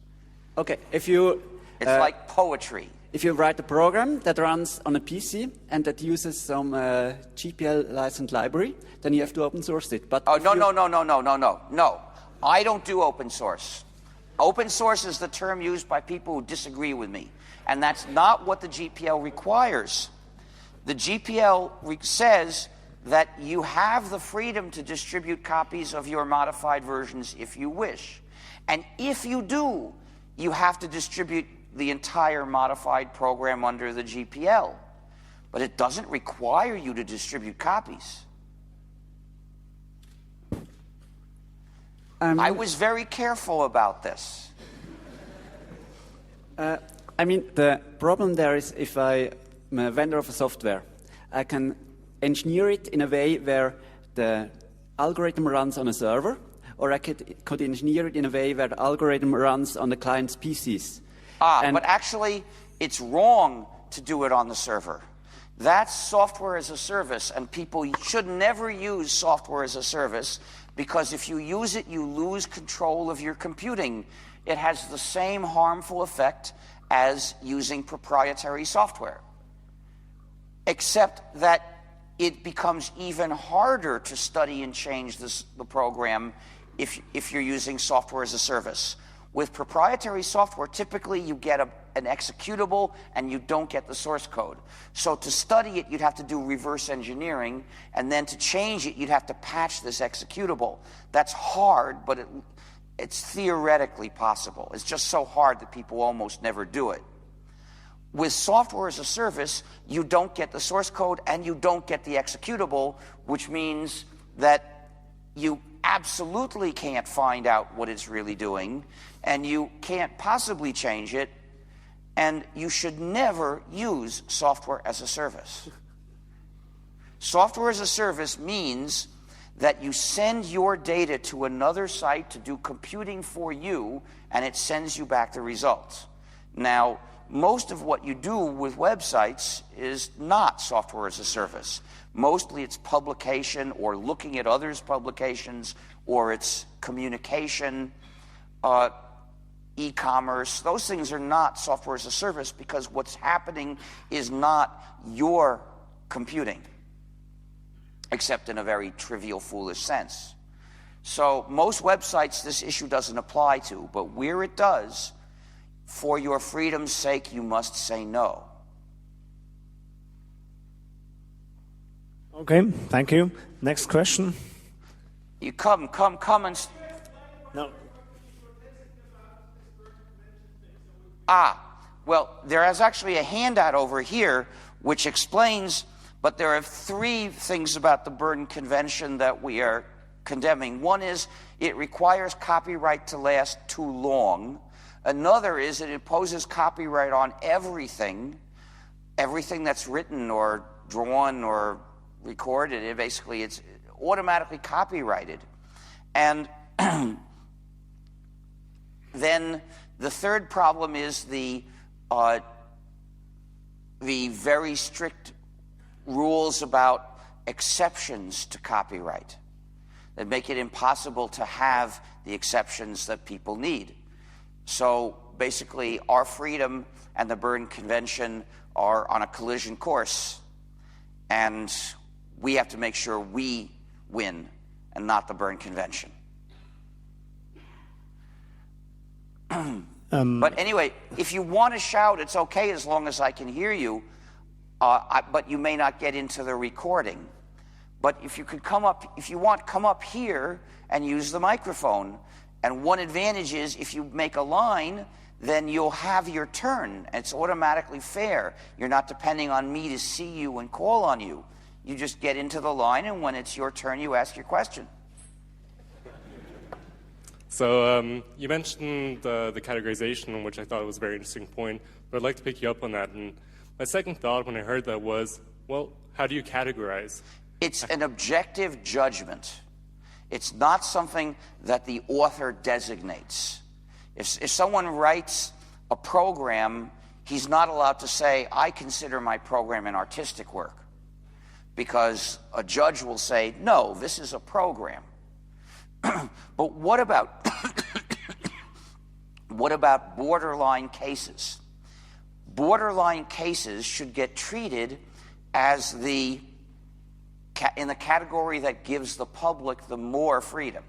Okay, if you... It's like poetry. If you write a program that runs on a PC and that uses some GPL licensed library, then you have to open source it. But no. I don't do open source. Open source is the term used by people who disagree with me. And that's not what the GPL requires. The GPL says that you have the freedom to distribute copies of your modified versions if you wish. And if you do, you have to distribute the entire modified program under the GPL. But it doesn't require you to distribute copies. I was very careful about this. I mean, the problem there is if I'm a vendor of a software, I can engineer it in a way where the algorithm runs on a server, or I could engineer it in a way where the algorithm runs on the client's PCs. But actually, it's wrong to do it on the server. That's software as a service, and people should never use software as a service, because if you use it, you lose control of your computing. It has the same harmful effect as using proprietary software, except that it becomes even harder to study and change the program if you're using software as a service. With proprietary software, typically you get an executable and you don't get the source code. So to study it, you'd have to do reverse engineering, and then to change it, you'd have to patch this executable. That's hard, but it's theoretically possible. It's just so hard that people almost never do it. With software as a service, you don't get the source code and you don't get the executable, which means that you absolutely can't find out what it's really doing, and you can't possibly change it, and you should never use software as a service. Software as a service means that you send your data to another site to do computing for you, and it sends you back the results. Now, most of what you do with websites is not software as a service. Mostly it's publication or looking at others' publications, or it's communication, e-commerce. Those things are not software as a service because what's happening is not your computing, except in a very trivial, foolish sense. So most websites this issue doesn't apply to, but where it does, for your freedom's sake, you must say no. Okay, thank you. Next question. You come and... No. Well, there is actually a handout over here which explains, but there are 3 things about the Bern Convention that we are condemning. One is it requires copyright to last too long. Another is it imposes copyright on everything that's written or drawn or recorded. Basically, it's automatically copyrighted. And then the third problem is the very strict rules about exceptions to copyright that make it impossible to have the exceptions that people need. So basically, our freedom and the Bern Convention are on a collision course, and we have to make sure we win and not the Bern Convention. But anyway, if you want to shout, it's okay as long as I can hear you, but you may not get into the recording. But if you could come up here and use the microphone. And one advantage is if you make a line, then you'll have your turn. It's automatically fair. You're not depending on me to see you and call on you. You just get into the line, and when it's your turn, you ask your question. So you mentioned the categorization, which I thought was a very interesting point, but I'd like to pick you up on that. And my second thought when I heard that was, well, how do you categorize? It's an objective judgment. It's not something that the author designates. If someone writes a program, he's not allowed to say, I consider my program an artistic work, because a judge will say, no, this is a program. But what about borderline cases? Borderline cases should get treated as in the category that gives the public the more freedom.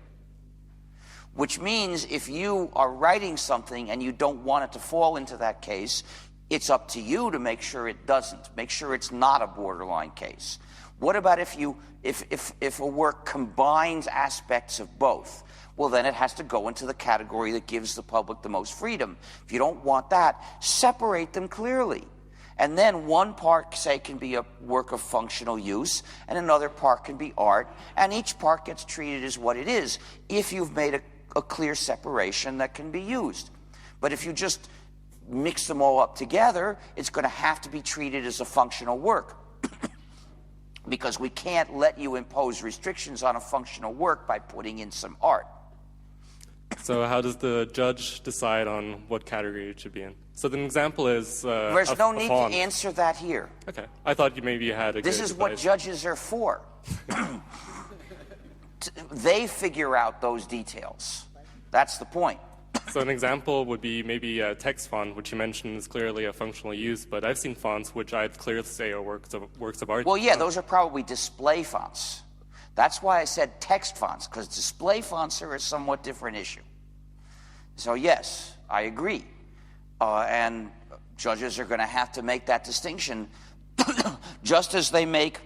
Which means if you are writing something and you don't want it to fall into that case, it's up to you to make sure it doesn't. Make sure it's not a borderline case. What about if a work combines aspects of both? Well, then it has to go into the category that gives the public the most freedom. If you don't want that, separate them clearly. And then one part, say, can be a work of functional use, and another part can be art, and each part gets treated as what it is, if you've made a clear separation that can be used. But if you just mix them all up together, it's going to have to be treated as a functional work. Because we can't let you impose restrictions on a functional work by putting in some art. So how does the judge decide on what category it should be in? So the example is there's no need to answer that here. Okay. I thought you had a This is what judges are for. They figure out those details. That's the point. So an example would be maybe a text font, which you mentioned is clearly a functional use, but I've seen fonts which I'd clearly say are works of art. Well, yeah, those are probably display fonts. That's why I said text fonts, because display fonts are a somewhat different issue. So yes, I agree. And judges are going to have to make that distinction, just as they make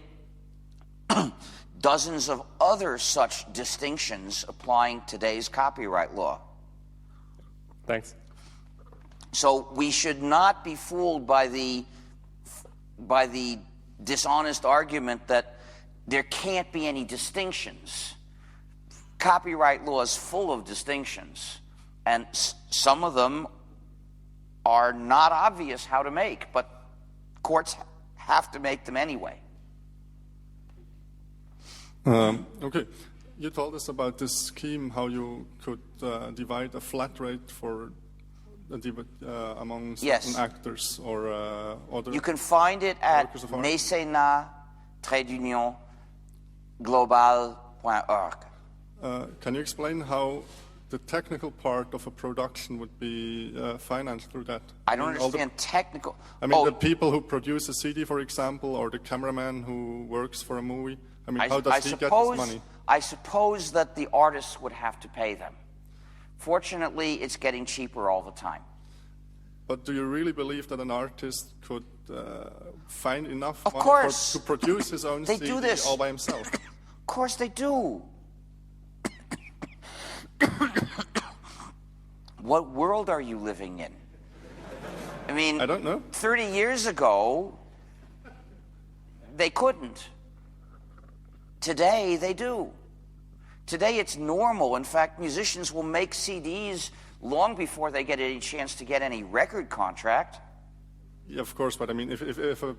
dozens of other such distinctions applying today's copyright law. Thanks. So we should not be fooled by the dishonest argument that there can't be any distinctions. Copyright law is full of distinctions, and some of them are not obvious how to make, but courts have to make them anyway. Okay. You told us about this scheme, how you could divide a flat rate for among certain actors or other. You can find it at mécénat-global.org. Can you explain how the technical part of a production would be financed through that? I don't understand technical. I mean, the people who produce a CD, for example, or the cameraman who works for a movie. I mean, how does he get his money? I suppose that the artists would have to pay them. Fortunately, it's getting cheaper all the time. But do you really believe that an artist could find enough Of money course. to produce his own They CD do this. all by himself? Of course they do. What world are you living in? I mean, I don't know. 30 years ago, they couldn't. Today, they do. Today, it's normal. In fact, musicians will make CDs long before they get any chance to get any record contract. Yeah, of course, but I mean, if a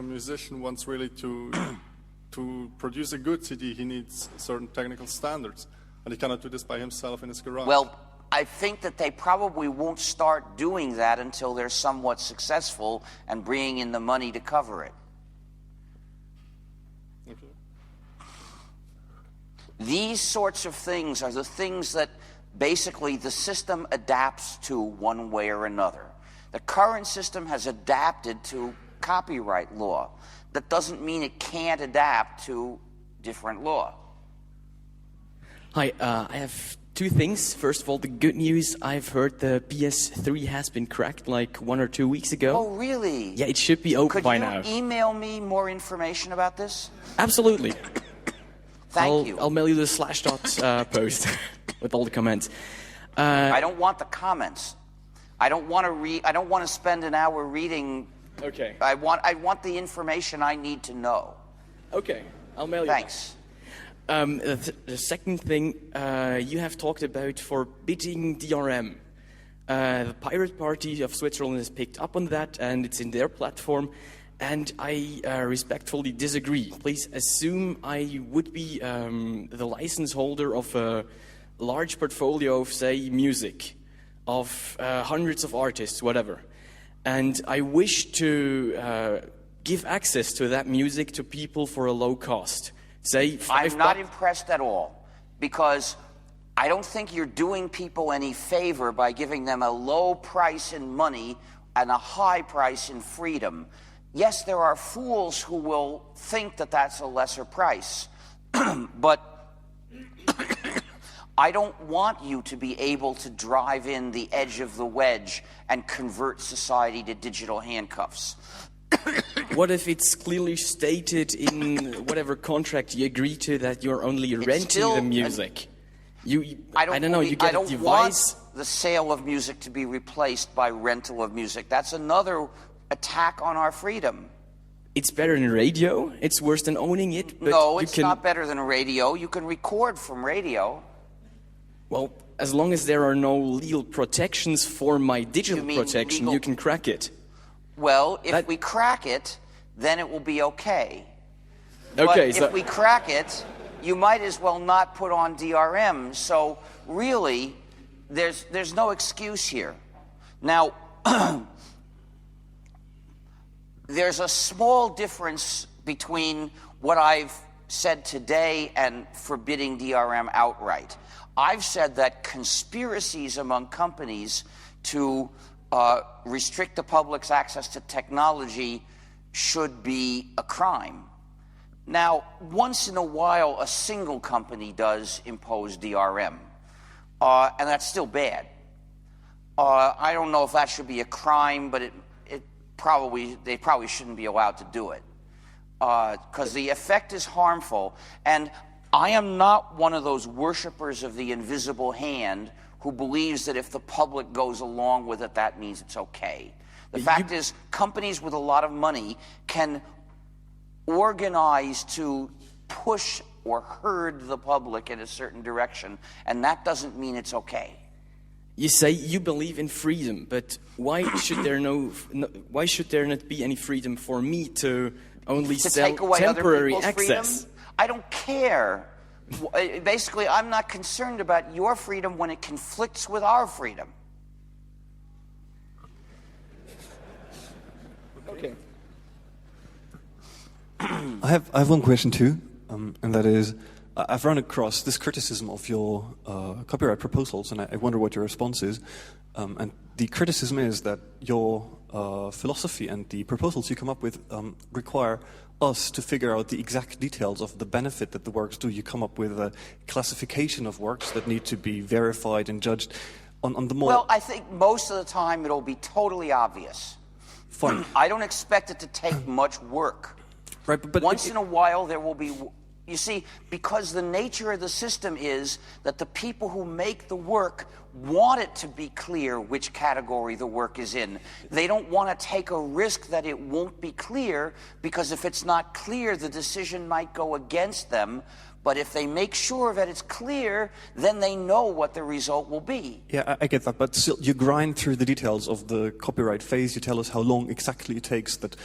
musician wants really to to produce a good CD, he needs certain technical standards, and he cannot do this by himself in his garage. Well, I think that they probably won't start doing that until they're somewhat successful and bringing in the money to cover it. Okay. These sorts of things are the things that basically the system adapts to one way or another. The current system has adapted to copyright law. That doesn't mean it can't adapt to different law. Hi, I have two things. First of all, the good news, I've heard the PS3 has been cracked like 1 or 2 weeks ago. Oh, really? Yeah, it should be open by now. Could you email me more information about this? Absolutely. Thank you. I'll mail you the Slashdot post with all the comments. I don't want the comments. I don't want to read. I don't want to spend an hour reading. Okay. I want the information I need to know. Okay, I'll mail you. Thanks. The second thing, you have talked about forbidding DRM. The Pirate Party of Switzerland has picked up on that, and it's in their platform. And I respectfully disagree. Please assume I would be the license holder of a large portfolio of, say, music, of hundreds of artists, whatever. And I wish to give access to that music to people for a low cost. Say $5. I'm not impressed at all, because I don't think you're doing people any favor by giving them a low price in money and a high price in freedom. Yes, there are fools who will think that that's a lesser price, but I don't want you to be able to drive in the edge of the wedge and convert society to digital handcuffs. What if it's clearly stated in whatever contract you agree to that you're only renting the music? I don't know, you get a device. I don't want the sale of music to be replaced by rental of music. That's another attack on our freedom. It's better than radio. It's worse than owning it. But no, it's not better than radio. You can record from radio. Well, as long as there are no legal protections for my digital protection, you can crack it. Well, if we crack it, then it will be okay. Okay, but if we crack it, you might as well not put on DRM. So really, there's no excuse here. Now, there's a small difference between what I've said today and forbidding DRM outright. I've said that conspiracies among companies to restrict the public's access to technology should be a crime. Now, once in a while, a single company does impose DRM, and that's still bad. I don't know if that should be a crime, but they probably shouldn't be allowed to do it, because the effect is harmful. And I am not one of those worshipers of the invisible hand who believes that if the public goes along with it, that means it's okay. The fact is, companies with a lot of money can organize to push or herd the public in a certain direction, and that doesn't mean it's okay. You say you believe in freedom, but why should there not be any freedom for me to only To sell take away temporary other people's access? freedom? I don't care. Basically, I'm not concerned about your freedom when it conflicts with our freedom. Okay. I have one question too, and that is, I've run across this criticism of your copyright proposals, and I wonder what your response is. And the criticism is that your philosophy and the proposals you come up with require us to figure out the exact details of the benefit that the works do. You come up with a classification of works that need to be verified and judged on the more... Well, I think most of the time it'll be totally obvious. Fine. I don't expect it to take much work. Right, but once in a while there will be... You see, because the nature of the system is that the people who make the work want it to be clear which category the work is in. They don't want to take a risk that it won't be clear, because if it's not clear, the decision might go against them. But if they make sure that it's clear, then they know what the result will be. Yeah, I get that, but still, you grind through the details of the copyright phase. You tell us how long exactly it takes that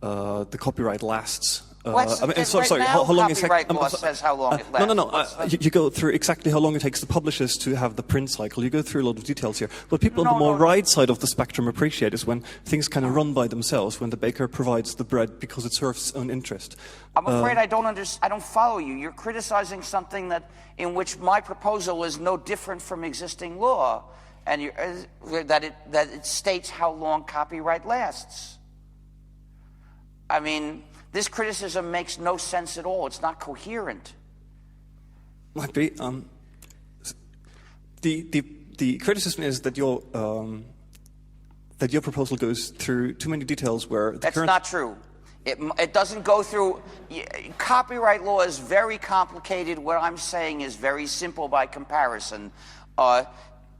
the copyright lasts. How long copyright law says how long it lasts. No. You go through exactly how long it takes the publishers to have the print cycle. You go through a lot of details here. What people on the more right side of the spectrum appreciate is when things kind of run by themselves, when the baker provides the bread because it serves its own interest. I'm afraid I don't follow you. You're criticizing something in which my proposal is no different from existing law, and that it states how long copyright lasts. I mean, this criticism makes no sense at all. It's not coherent. Might be. The criticism is that your proposal goes through too many details where That's not true. It doesn't go through... Copyright law is very complicated. What I'm saying is very simple by comparison.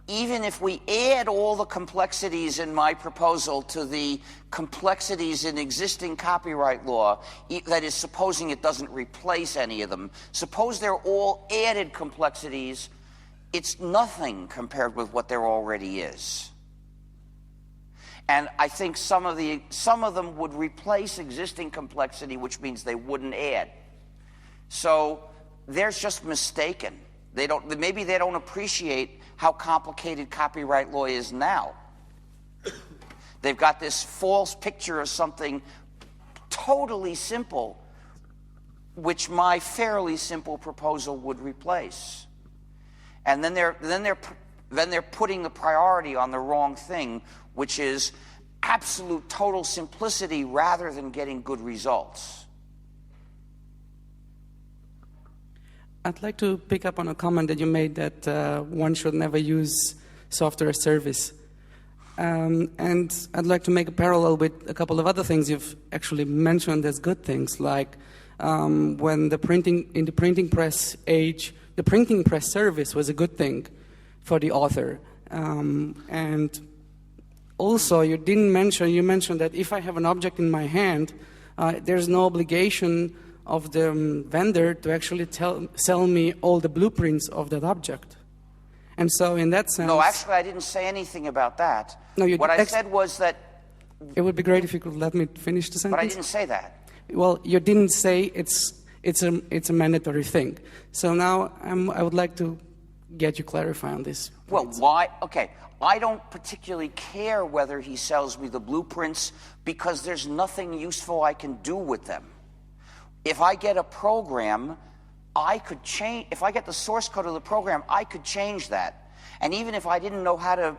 Even if we add all the complexities in my proposal to the complexities in existing copyright law, that is, supposing it doesn't replace any of them, suppose they're all added complexities, it's nothing compared with what there already is. And I think some of them would replace existing complexity, which means they wouldn't add. So they're just mistaken. Maybe they don't appreciate how complicated copyright law is now. They've got this false picture of something totally simple, which my fairly simple proposal would replace. And then they're putting the priority on the wrong thing, which is absolute total simplicity rather than getting good results. I'd like to pick up on a comment that you made that one should never use software as service. And I'd like to make a parallel with a couple of other things you've actually mentioned as good things, like when in the printing press age, the printing press service was a good thing for the author. And also you mentioned that if I have an object in my hand, there's no obligation of the vendor to actually sell me all the blueprints of that object. And so in that sense... No, actually I didn't say anything about that. No, what I said was that... It would be great if you could let me finish the sentence. But I didn't say that. Well, you didn't say it's a mandatory thing. So now I would like to get you clarify on this. Well, why? Okay, I don't particularly care whether he sells me the blueprints because there's nothing useful I can do with them. If I get a program, I could change. If I get the source code of the program, I could change that. And even if I didn't know how to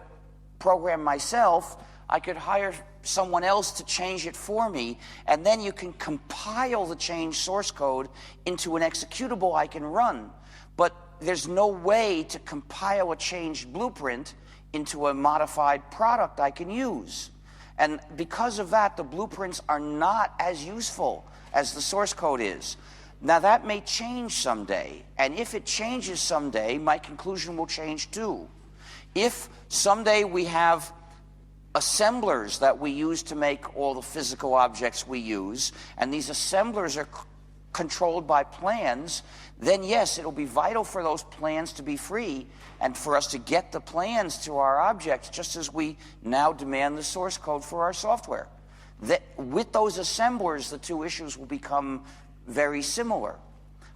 program myself, I could hire someone else to change it for me, and then you can compile the changed source code into an executable I can run. But there's no way to compile a changed blueprint into a modified product I can use. And because of that, the blueprints are not as useful as the source code is. Now that may change someday, and if it changes someday, my conclusion will change too. If someday we have assemblers that we use to make all the physical objects we use, and these assemblers are controlled by plans, then yes, it'll be vital for those plans to be free and for us to get the plans to our objects, just as we now demand the source code for our software. With those assemblers, the two issues will become very similar.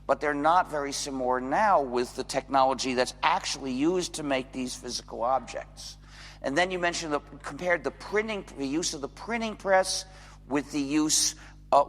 But they're not very similar now with the technology that's actually used to make these physical objects. And then you mentioned compared the use of the printing press with the use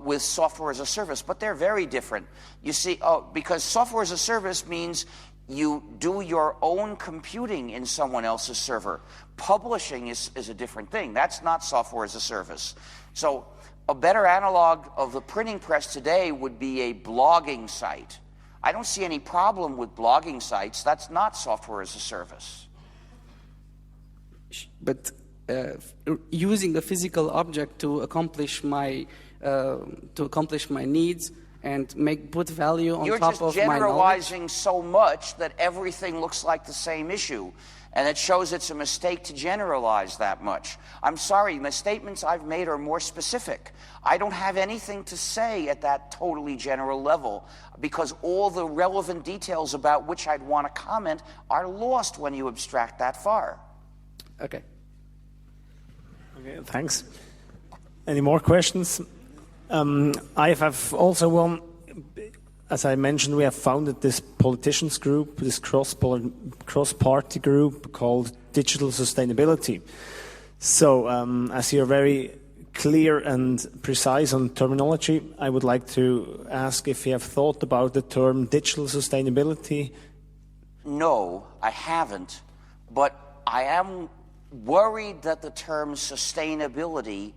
with software as a service, but they're very different. You see, because software as a service means you do your own computing in someone else's server. Publishing is a different thing. That's not software as a service. So a better analog of the printing press today would be a blogging site. I don't see any problem with blogging sites. That's not software as a service. But using a physical object to accomplish my needs and put value on top of my knowledge. You're just generalizing so much that everything looks like the same issue. And it shows it's a mistake to generalize that much. I'm sorry, the statements I've made are more specific. I don't have anything to say at that totally general level because all the relevant details about which I'd want to comment are lost when you abstract that far. Okay. Okay, thanks. Any more questions? I have also one. As I mentioned, we have founded this politicians group, this cross-party group called Digital Sustainability. So, as you're very clear and precise on terminology, I would like to ask if you have thought about the term digital sustainability. No, I haven't. But I am worried that the term sustainability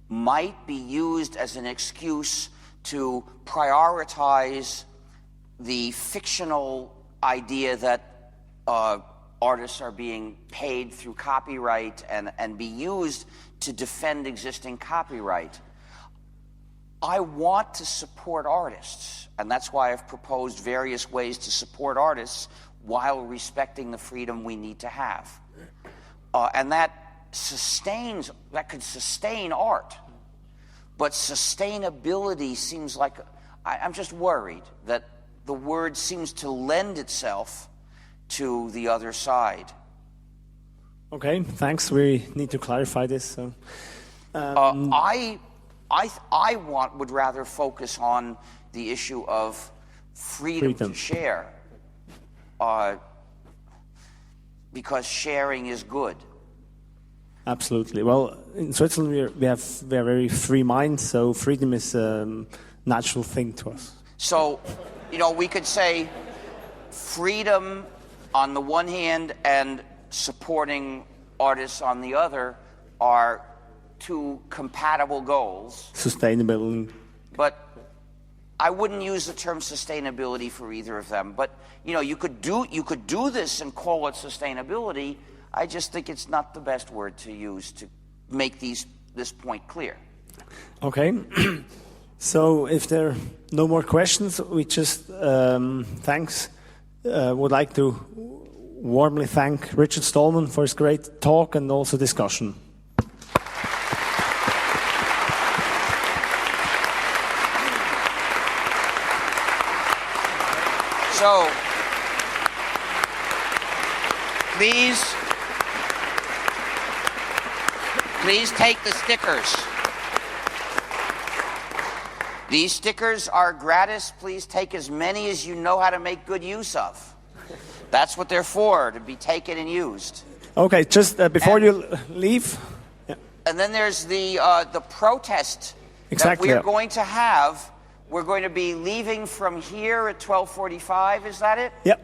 might be used as an excuse to prioritize the fictional idea that artists are being paid through copyright and be used to defend existing copyright. I want to support artists, and that's why I've proposed various ways to support artists while respecting the freedom we need to have. And that could sustain art. But sustainability seems like, I'm just worried that the word seems to lend itself to the other side. Okay, thanks. We need to clarify this. So, I would rather focus on the issue of freedom to share, because sharing is good. Absolutely. Well, in Switzerland we have a very free mind, so freedom is a natural thing to us. So, we could say freedom on the one hand and supporting artists on the other are two compatible goals. Sustainable. But I wouldn't use the term sustainability for either of them. But you could do this and call it sustainability. I just think it's not the best word to use to make this point clear. Okay. So if there are no more questions, we just would like to warmly thank Richard Stallman for his great talk and also discussion. So, please take the stickers. These stickers are gratis. Please take as many as you know how to make good use of. That's what they're for, to be taken and used. Okay, just before you leave. Yeah. And then there's the protest that we're going to have. We're going to be leaving from here at 12:45. Is that it? Yep.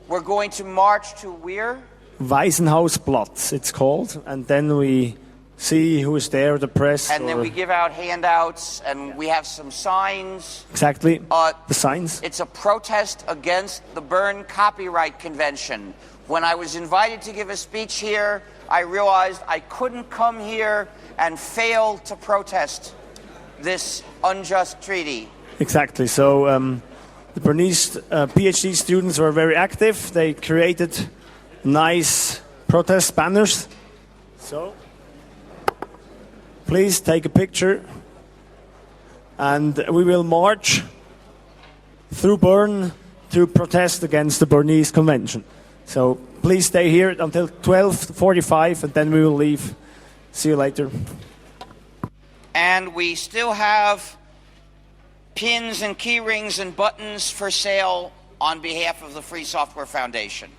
We're going to march to where? Waisenhausplatz, it's called, and then we see who is there, the press. And then we give out handouts, and we have some signs. Exactly, the signs. It's a protest against the Bern Copyright Convention. When I was invited to give a speech here, I realized I couldn't come here and fail to protest this unjust treaty. Exactly. So the Bernese PhD students were very active. They created nice protest banners. So please take a picture. And we will march through Bern to protest against the Bernese Convention. So please stay here until 12:45 and then we will leave. See you later. And we still have pins and key rings and buttons for sale on behalf of the Free Software Foundation.